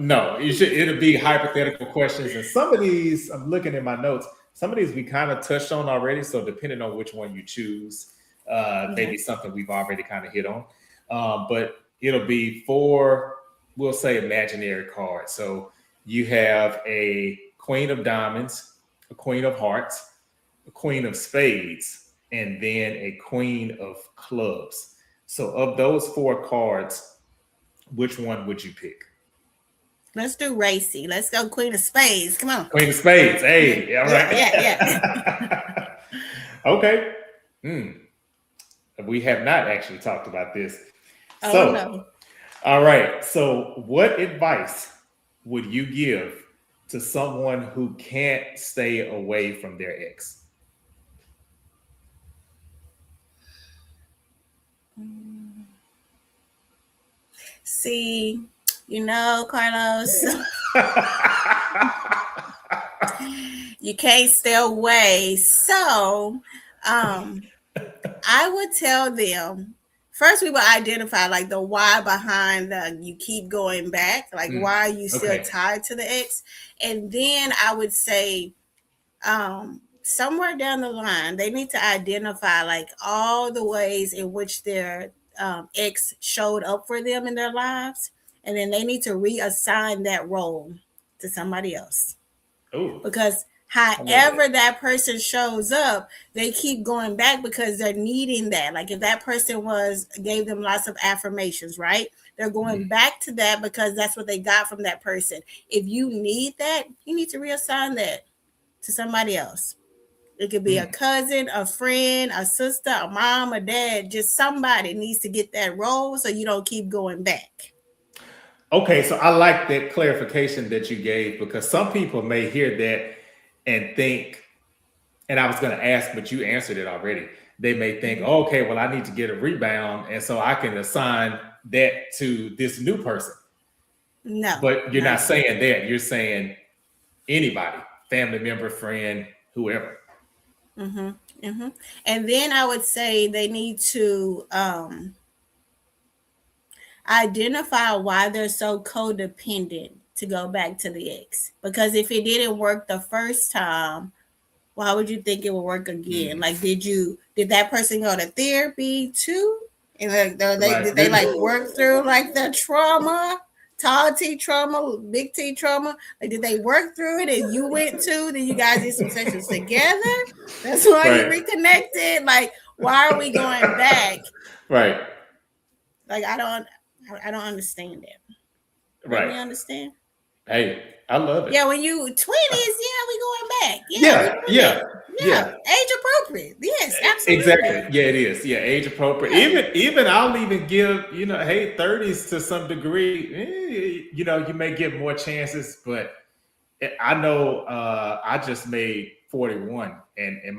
Speaker 1: It'll be hypothetical questions. And some of these, I'm looking at my notes, some of these we kind of touched on already. So depending on which one you choose, maybe
Speaker 2: Yes.
Speaker 1: something we've already kind of hit on. But it'll be 4, we'll say imaginary cards. So you have a queen of diamonds, a queen of hearts, a queen of spades, and then a queen of clubs. So of those 4 cards, which one would you pick?
Speaker 2: Let's do racy. Let's go Queen of Spades. Come on.
Speaker 1: Queen of Spades. Hey, all
Speaker 2: Yeah, yeah.
Speaker 1: right. Okay. Hmm. We have not actually talked about this.
Speaker 2: Oh
Speaker 1: So,
Speaker 2: no.
Speaker 1: all right. So, what advice would you give to someone who can't stay away from their ex?
Speaker 2: See, Carlos, you can't stay away. So, I would tell them first we will identify like the why behind the you keep going back, like
Speaker 1: Mm,
Speaker 2: why are you still
Speaker 1: okay.
Speaker 2: tied to the ex? And then I would say somewhere down the line they need to identify like all the ways in which their ex showed up for them in their lives, and then they need to reassign that role to somebody else,
Speaker 1: Oh,
Speaker 2: because
Speaker 1: I love
Speaker 2: however
Speaker 1: that.
Speaker 2: that person shows up, they keep going back because they're needing that. Like if that person was gave them lots of affirmations, right, they're going
Speaker 1: Mm,
Speaker 2: back to that because that's what they got from that person. If you need that, you need to reassign that to somebody else. It could be a
Speaker 1: mm.
Speaker 2: cousin, a friend, a sister, a mom, a dad. Just somebody needs to get that role so you don't keep going back.
Speaker 1: Okay, so I like that clarification that you gave because some people may hear that and think, and I was going to ask, but you answered it already. They may think,
Speaker 2: Mhm.
Speaker 1: oh, okay, well, I need to get a rebound, and so I can assign that to this new person.
Speaker 2: No,
Speaker 1: But you're
Speaker 2: no,
Speaker 1: not
Speaker 2: no.
Speaker 1: saying that. You're saying anybody, family member, friend, whoever.
Speaker 2: Mm-hmm. Mm-hmm. And then I would say they need to identify why they're so codependent to go back to the ex. Because if it didn't work the first time, why would you think it would work again?
Speaker 1: Mm,
Speaker 2: Like, did that person go to therapy too? And like,
Speaker 1: right.
Speaker 2: did they like work through like the trauma tall T trauma, big T trauma? Like, did they work through it and you went to? Then you guys did some sessions together? That's why you reconnected? Like, why are we going back?
Speaker 1: Right.
Speaker 2: Like, I don't understand it.
Speaker 1: Right.
Speaker 2: You understand?
Speaker 1: Hey, I love it.
Speaker 2: Yeah, when you 20s, yeah, we going back.
Speaker 1: Yeah.
Speaker 2: Age appropriate. Yes, absolutely.
Speaker 1: Exactly. Yeah, it is. Yeah, age appropriate.
Speaker 2: Yeah.
Speaker 1: Even I'll even give, hey, 30s to some degree. You may get more chances, but I know I just made 41, and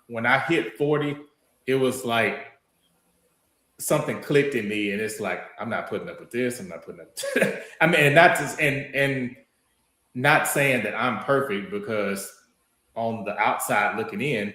Speaker 1: when I hit 40, it was like something clicked in me, and it's like, I'm not putting up with this. I'm not putting up with this. I mean, and not just and not saying that I'm perfect, because on the outside looking in,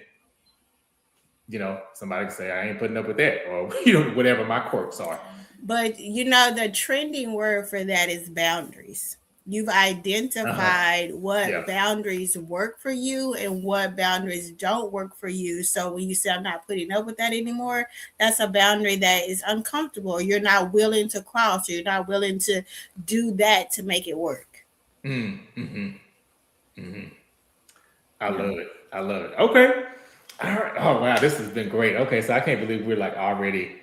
Speaker 1: somebody can say I ain't putting up with that, or whatever my quirks are.
Speaker 2: But the trending word for that is boundaries. You've identified what boundaries work for you and what boundaries don't work for you. So when you say I'm not putting up with that anymore, that's a boundary that is uncomfortable. You're not willing to cross, or you're not willing to do that to make it work.
Speaker 1: Mm-hmm. Mm-hmm. I love it. Okay. All right. Oh wow, this has been great. Okay, so I can't believe we're like already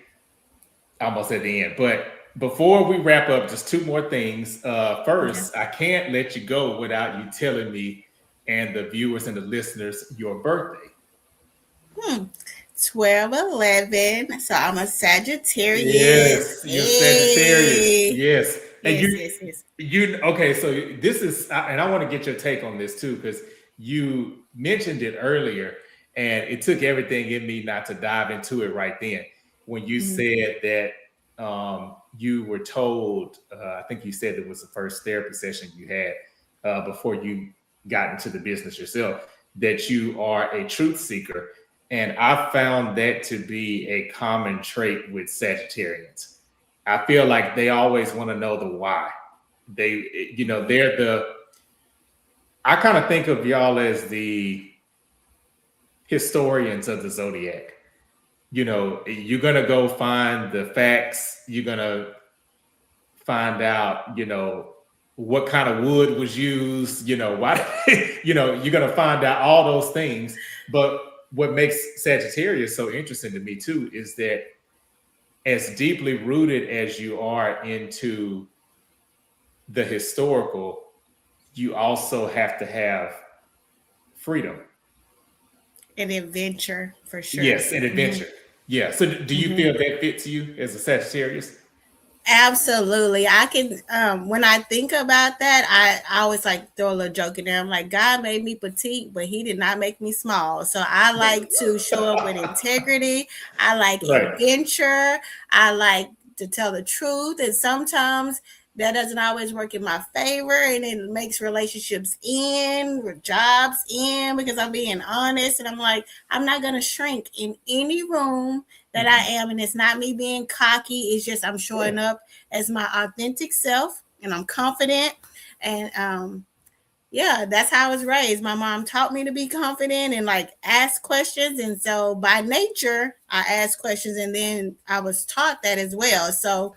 Speaker 1: almost at the end. But before we wrap up, just two more things. First, I can't let you go without you telling me and the viewers and the listeners your birthday.
Speaker 2: 12/11. So I'm a Sagittarius.
Speaker 1: Yes, you're Sagittarius. Yes. And
Speaker 2: yes.
Speaker 1: Okay, so this is, and I want to get your take on this too, because you mentioned it earlier, and it took everything in me not to dive into it right then. When you said that you were told, I think you said it was the first therapy session you had before you got into the business yourself, that you are a truth seeker. And I found that to be a common trait with Sagittarians. I feel like they always want to know the why. I kind of think of y'all as the historians of the zodiac. You're going to go find the facts. You're going to find out, what kind of wood was used, why, you're going to find out all those things. But what makes Sagittarius so interesting to me too is that as deeply rooted as you are into the historical, you also have to have freedom.
Speaker 2: An adventure, for sure.
Speaker 1: Yes, an adventure. Yeah. So do you feel that fits you as a Sagittarius?
Speaker 2: Absolutely. I can, when I think about that, I always like throw a little joke in there. I'm like, God made me petite, but he did not make me small. So I like to show up with integrity. I like adventure. I like to tell the truth. And sometimes that doesn't always work in my favor, and it makes relationships jobs because I'm being honest. And I'm like, I'm not going to shrink in any room that I am. And it's not me being cocky. It's just I'm showing up as my authentic self, and I'm confident. And that's how I was raised. My mom taught me to be confident and like ask questions. And so by nature, I asked questions, and then I was taught that as well. So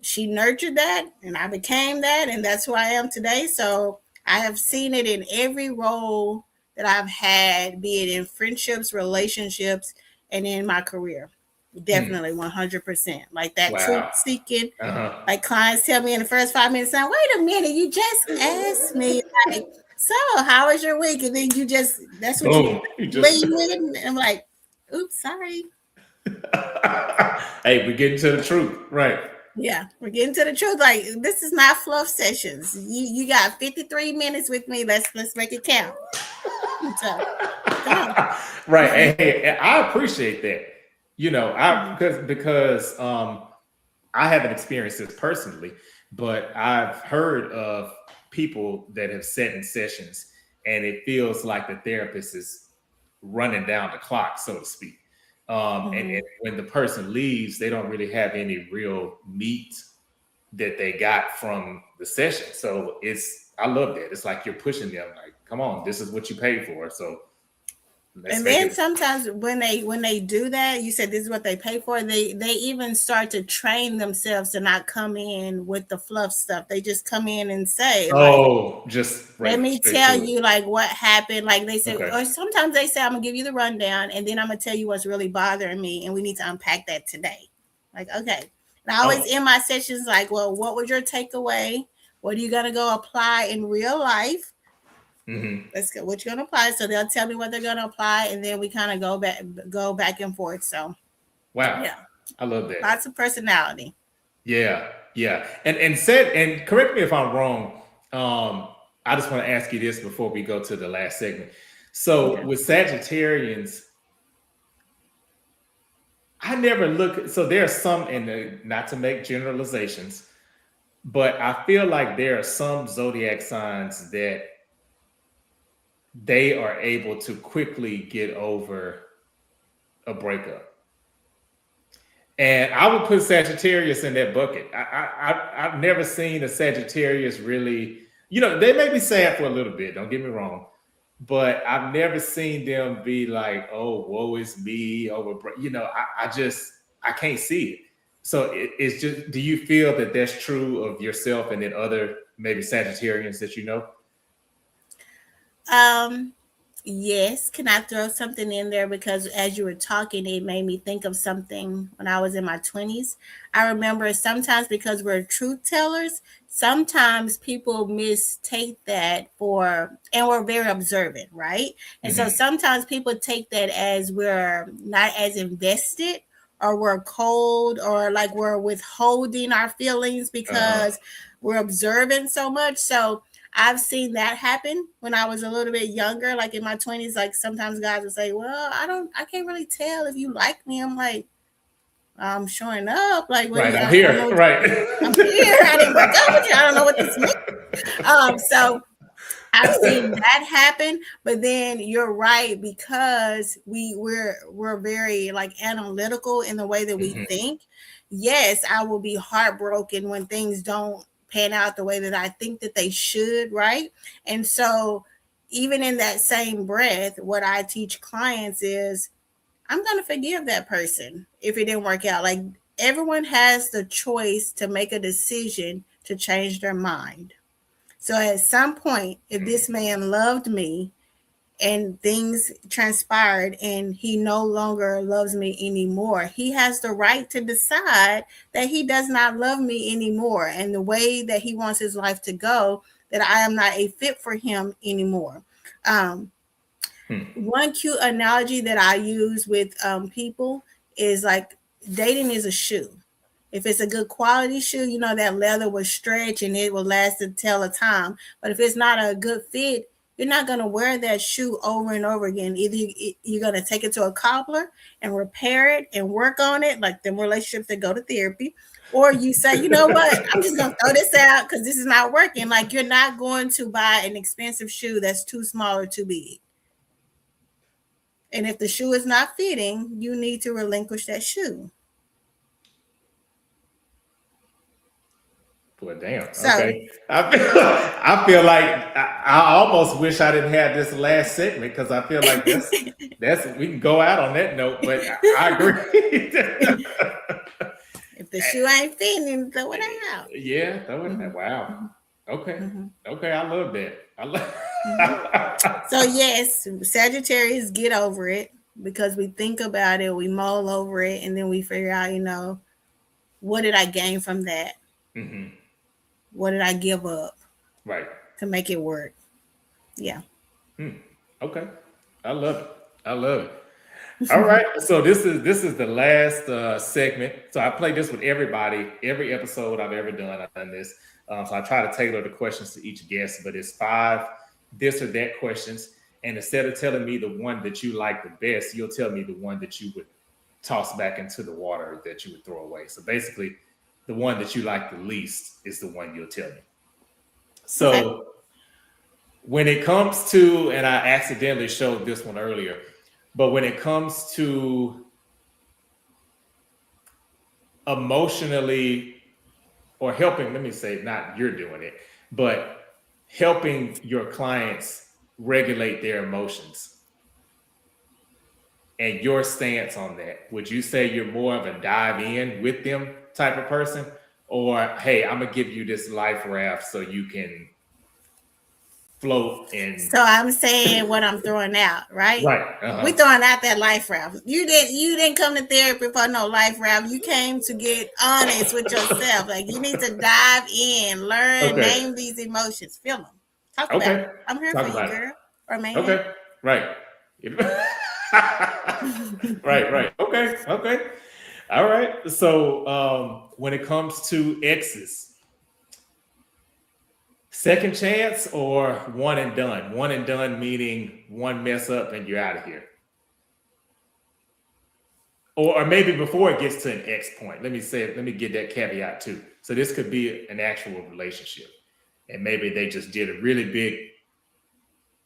Speaker 2: she nurtured that, and I became that, and that's who I am today. So I have seen it in every role that I've had, be it in friendships, relationships, and in my career. Definitely 100%. Like that truth seeking. Like clients tell me in the first 5 minutes, saying, wait a minute, you just asked me, like, so how was your week? And then that's what you lead with. And I'm like, oops, sorry.
Speaker 1: Hey, we're getting to the truth. Right.
Speaker 2: Yeah, we're getting to the truth. Like, this is not fluff sessions. You got 53 minutes with me. Let's make it count. So, come on.
Speaker 1: Right. Hey, I appreciate that. Because I haven't experienced this personally, but I've heard of people that have sat in sessions, and it feels like the therapist is running down the clock, so to speak. And when the person leaves, they don't really have any real meat that they got from the session. So I love that. It's like you're pushing them, like, come on, this is what you paid for. So Let's
Speaker 2: And
Speaker 1: make
Speaker 2: then
Speaker 1: it.
Speaker 2: sometimes when they do that, you said this is what they pay for. They even start to train themselves to not come in with the fluff stuff. They just come in and say like,
Speaker 1: Oh, just
Speaker 2: let
Speaker 1: right
Speaker 2: me
Speaker 1: straight
Speaker 2: tell
Speaker 1: to it.
Speaker 2: you like what happened. Like they say,
Speaker 1: Okay.
Speaker 2: or sometimes they say, I'm gonna give you the rundown and then I'm gonna tell you what's really bothering me, and we need to unpack that today. Like, okay. And I always
Speaker 1: Oh.
Speaker 2: end my sessions like, well, what was your takeaway? What are you gonna go apply in real life?
Speaker 1: Mm-hmm.
Speaker 2: Let's go. What you're gonna apply? So they'll tell me what they're gonna apply, and then we kind of go back and forth. So
Speaker 1: Wow.
Speaker 2: yeah,
Speaker 1: I love that.
Speaker 2: lots of personality.
Speaker 1: Yeah, yeah. And said, and correct me if I'm wrong. I just want to ask you this before we go to the last segment. So
Speaker 2: Okay.
Speaker 1: with Sagittarians, I never look. So there are some, and not to make generalizations, but I feel like there are some zodiac signs that they are able to quickly get over a breakup. And I would put Sagittarius in that bucket. I've never seen a Sagittarius really, they may be sad for a little bit, don't get me wrong, but I've never seen them be like, oh, woe is me over, I can't see it. So it's just, do you feel that that's true of yourself and then other maybe Sagittarians that you know?
Speaker 2: Um, yes. Can I throw something in there? Because as you were talking, it made me think of something when I was in my 20s. I remember sometimes because we're truth tellers, sometimes people mistake that for, and we're very observant, right? And so
Speaker 1: Hmm.
Speaker 2: sometimes people take that as we're not as invested, or we're cold, or like we're withholding our feelings
Speaker 1: Uh-huh.
Speaker 2: because we're observing so much. So I've seen that happen when I was a little bit younger, like in my 20s. Like sometimes guys would say, well, I can't really tell if you like me. I'm like, I'm showing up. Like, what do
Speaker 1: Right,
Speaker 2: you,
Speaker 1: I'm
Speaker 2: I don't know.
Speaker 1: here. Right.
Speaker 2: I'm here. I didn't break up with you. I don't know what this means. So I've seen that happen, but then you're right, because we're very like analytical in the way that we
Speaker 1: Mhm.
Speaker 2: think. Yes, I will be heartbroken when things don't pan out the way that I think that they should, right? And so even in that same breath, what I teach clients is I'm going to forgive that person if it didn't work out. Like, everyone has the choice to make a decision to change their mind. So at some point, if this man loved me and things transpired and he no longer loves me anymore, he has the right to decide that he does not love me anymore, and the way that he wants his life to go, that I am not a fit for him anymore. Um,
Speaker 1: Hmm.
Speaker 2: One cute analogy that I use with people is like, dating is a shoe. If it's a good quality shoe, that leather will stretch and it will last to tell a time. But if it's not a good fit, you're not going to wear that shoe over and over again. Either you're going to take it to a cobbler and repair it and work on it, like them relationships that go to therapy, or you say, you know what, I'm just going to throw this out because this is not working. Like, you're not going to buy an expensive shoe that's too small or too big. And if the shoe is not fitting, you need to relinquish that shoe.
Speaker 1: Well, damn.
Speaker 2: So,
Speaker 1: Okay. I feel like I almost wish I didn't have this last segment because I feel like that's we can go out on that note, but I agree.
Speaker 2: if the shoe ain't fitting, throw it out.
Speaker 1: Yeah, that was
Speaker 2: Mhm,
Speaker 1: wow.
Speaker 2: mhm,
Speaker 1: Okay.
Speaker 2: mhm,
Speaker 1: Okay, I love that. I love
Speaker 2: mhm. So yes, Sagittarius get over it, because we think about it, we mull over it, and then we figure out, what did I gain from that?
Speaker 1: Hmm.
Speaker 2: What did I give up
Speaker 1: Right.
Speaker 2: to make it work? Yeah.
Speaker 1: Hmm. Okay. I love it. I love it. All right. So this is the last segment. So I play this with everybody. Every episode I've ever done, I've done this. So I try to tailor the questions to each guest, but it's 5 this or that questions. And instead of telling me the one that you like the best, you'll tell me the one that you would toss back into the water, that you would throw away. So basically, the one that you like the least is the one you'll tell me.
Speaker 2: Okay.
Speaker 1: So when it comes to, and I accidentally showed this one earlier, but when it comes to emotionally, or helping, let me say, not you're doing it, but helping your clients regulate their emotions, and your stance on that. Would you say you're more of a dive in with them type of person, or hey, I'm gonna give you this life raft so you can float and
Speaker 2: So I'm saying what I'm throwing out, right?
Speaker 1: right.
Speaker 2: We throwing out that life raft. You didn't come to therapy for no life raft. You came to get honest with yourself. Like you need to dive in, learn, name these emotions, feel them, talk about it. I'm here for you, girl or man.
Speaker 1: Okay, right. right. Okay. All right. So when it comes to exes, second chance or one and done? One and done meaning one mess up and you're out of here. Or maybe before it gets to an X point, let me get that caveat too. So this could be an actual relationship. And maybe they just did a really big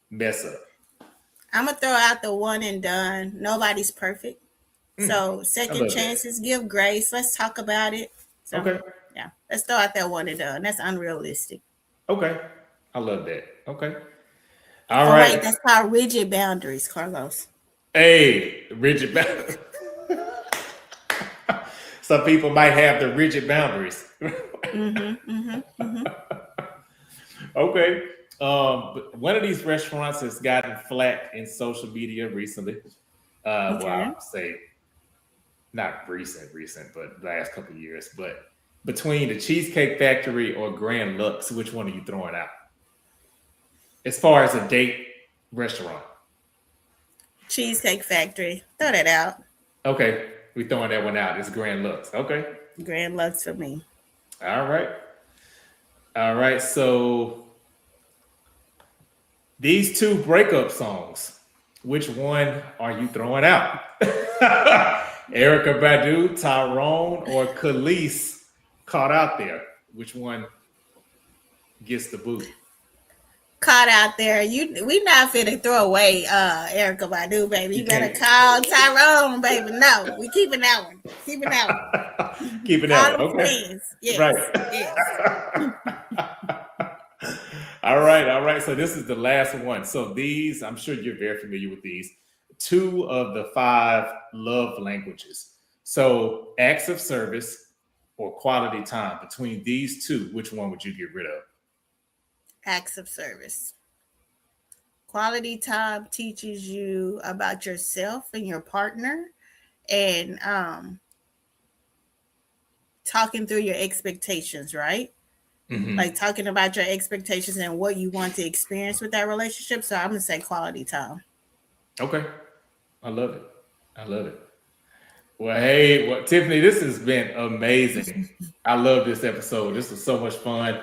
Speaker 1: mess up.
Speaker 2: I'm going to throw out the one and done. Nobody's perfect. So second chances, give grace. Let's talk about it. So,
Speaker 1: okay.
Speaker 2: Yeah. Let's throw out that one and done. That's unrealistic.
Speaker 1: Okay. I love that. Okay. All right.
Speaker 2: Wait, that's called rigid boundaries, Carlos.
Speaker 1: Hey, rigid boundaries. Some people might have the rigid boundaries. Okay. But one of these restaurants has gotten flack in social media recently. Well, I'll say not recent, but last couple of years. But between the Cheesecake Factory or Grand Lux, which one are you throwing out? As far as a date restaurant.
Speaker 2: Cheesecake Factory. Throw that out.
Speaker 1: Okay. We're throwing that one out. It's Grand Lux. Okay.
Speaker 2: Grand Lux for me.
Speaker 1: All right. So these two breakup songs, which one are you throwing out? Erykah Badu, Tyrone, or Khalees, Caught Out There? Which one gets the boot?
Speaker 2: Caught Out There. We not finna throw away Erykah Badu, baby. You better call Tyrone, baby. No, we keeping that one. Keeping that one. Okay. Friends. Yes.
Speaker 1: Right.
Speaker 2: Yes.
Speaker 1: All right. So this is the last one. So these, I'm sure you're very familiar with these. 2 of the 5 love languages. So acts of service or quality time. Between these 2, which one would you get rid of?
Speaker 2: Acts of service. Quality time teaches you about yourself and your partner, and talking through your expectations, right? Like talking about your expectations and what you want to experience with that relationship. So I'm gonna say quality time.
Speaker 1: Okay. I love it. Well, hey, Tiffany, this has been amazing. I love this episode. This was so much fun.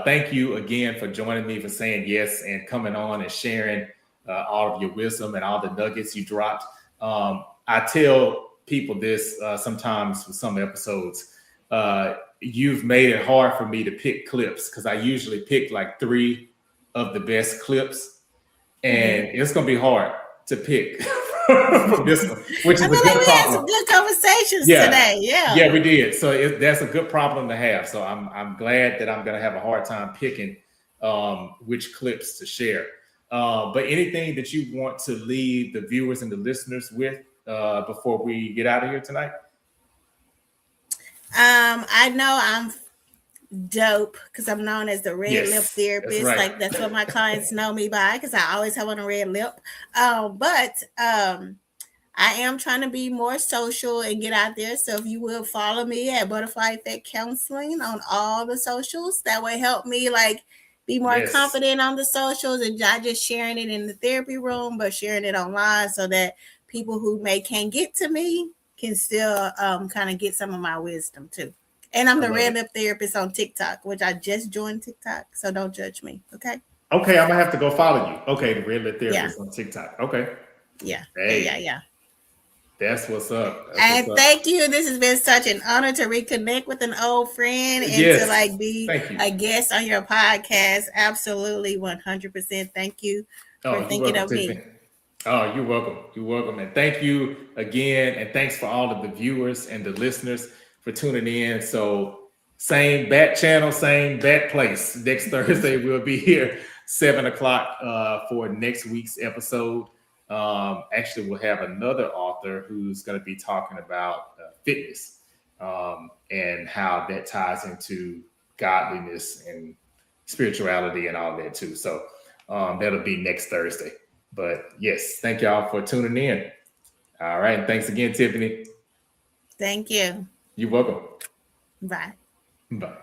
Speaker 1: Thank you again for joining me, for saying yes and coming on and sharing all of your wisdom and all the nuggets you dropped. I tell people this sometimes with some episodes. You've made it hard for me to pick clips because I usually pick like 3 of the best clips, and it's going to be hard to pick from this one, which is a good problem. We had some
Speaker 2: good conversations today.
Speaker 1: Yeah, we did. So that's a good problem to have. So I'm glad that I'm going to have a hard time picking which clips to share. But anything that you want to leave the viewers and the listeners with before we get out of here tonight?
Speaker 2: I know I'm dope because I'm known as the red lip therapist. That's right. Like that's what my clients know me by, because I always have on a red lip. But I am trying to be more social and get out there. So if you will follow me at Butterfly Effect Counseling on all the socials, that would help me like be more confident on the socials and not just sharing it in the therapy room, but sharing it online so that people who can't get to me can still kind of get some of my wisdom too. And I'm the red lip therapist on TikTok, which I just joined TikTok. So don't judge me. Okay.
Speaker 1: Okay. I'm going to have to go follow you. Okay. The red lip therapist on TikTok. Okay.
Speaker 2: Yeah.
Speaker 1: Hey.
Speaker 2: Yeah.
Speaker 1: That's what's up.
Speaker 2: Thank you. This has been such an honor to reconnect with an old friend and to like be a guest on your podcast. Absolutely. 100%. Thank you for thinking of me.
Speaker 1: Oh, you're welcome. You're welcome. And thank you again. And thanks for all of the viewers and the listeners for tuning in. So same bat channel, same bat place. Next Thursday, we'll be here 7:00 for next week's episode. actually we'll have another author who's going to be talking about fitness and how that ties into godliness and spirituality and all that too. So that'll be next Thursday. But yes, thank y'all for tuning in. All right. Thanks again, Tiffany.
Speaker 2: Thank you.
Speaker 1: You're welcome.
Speaker 2: Bye.
Speaker 1: Bye.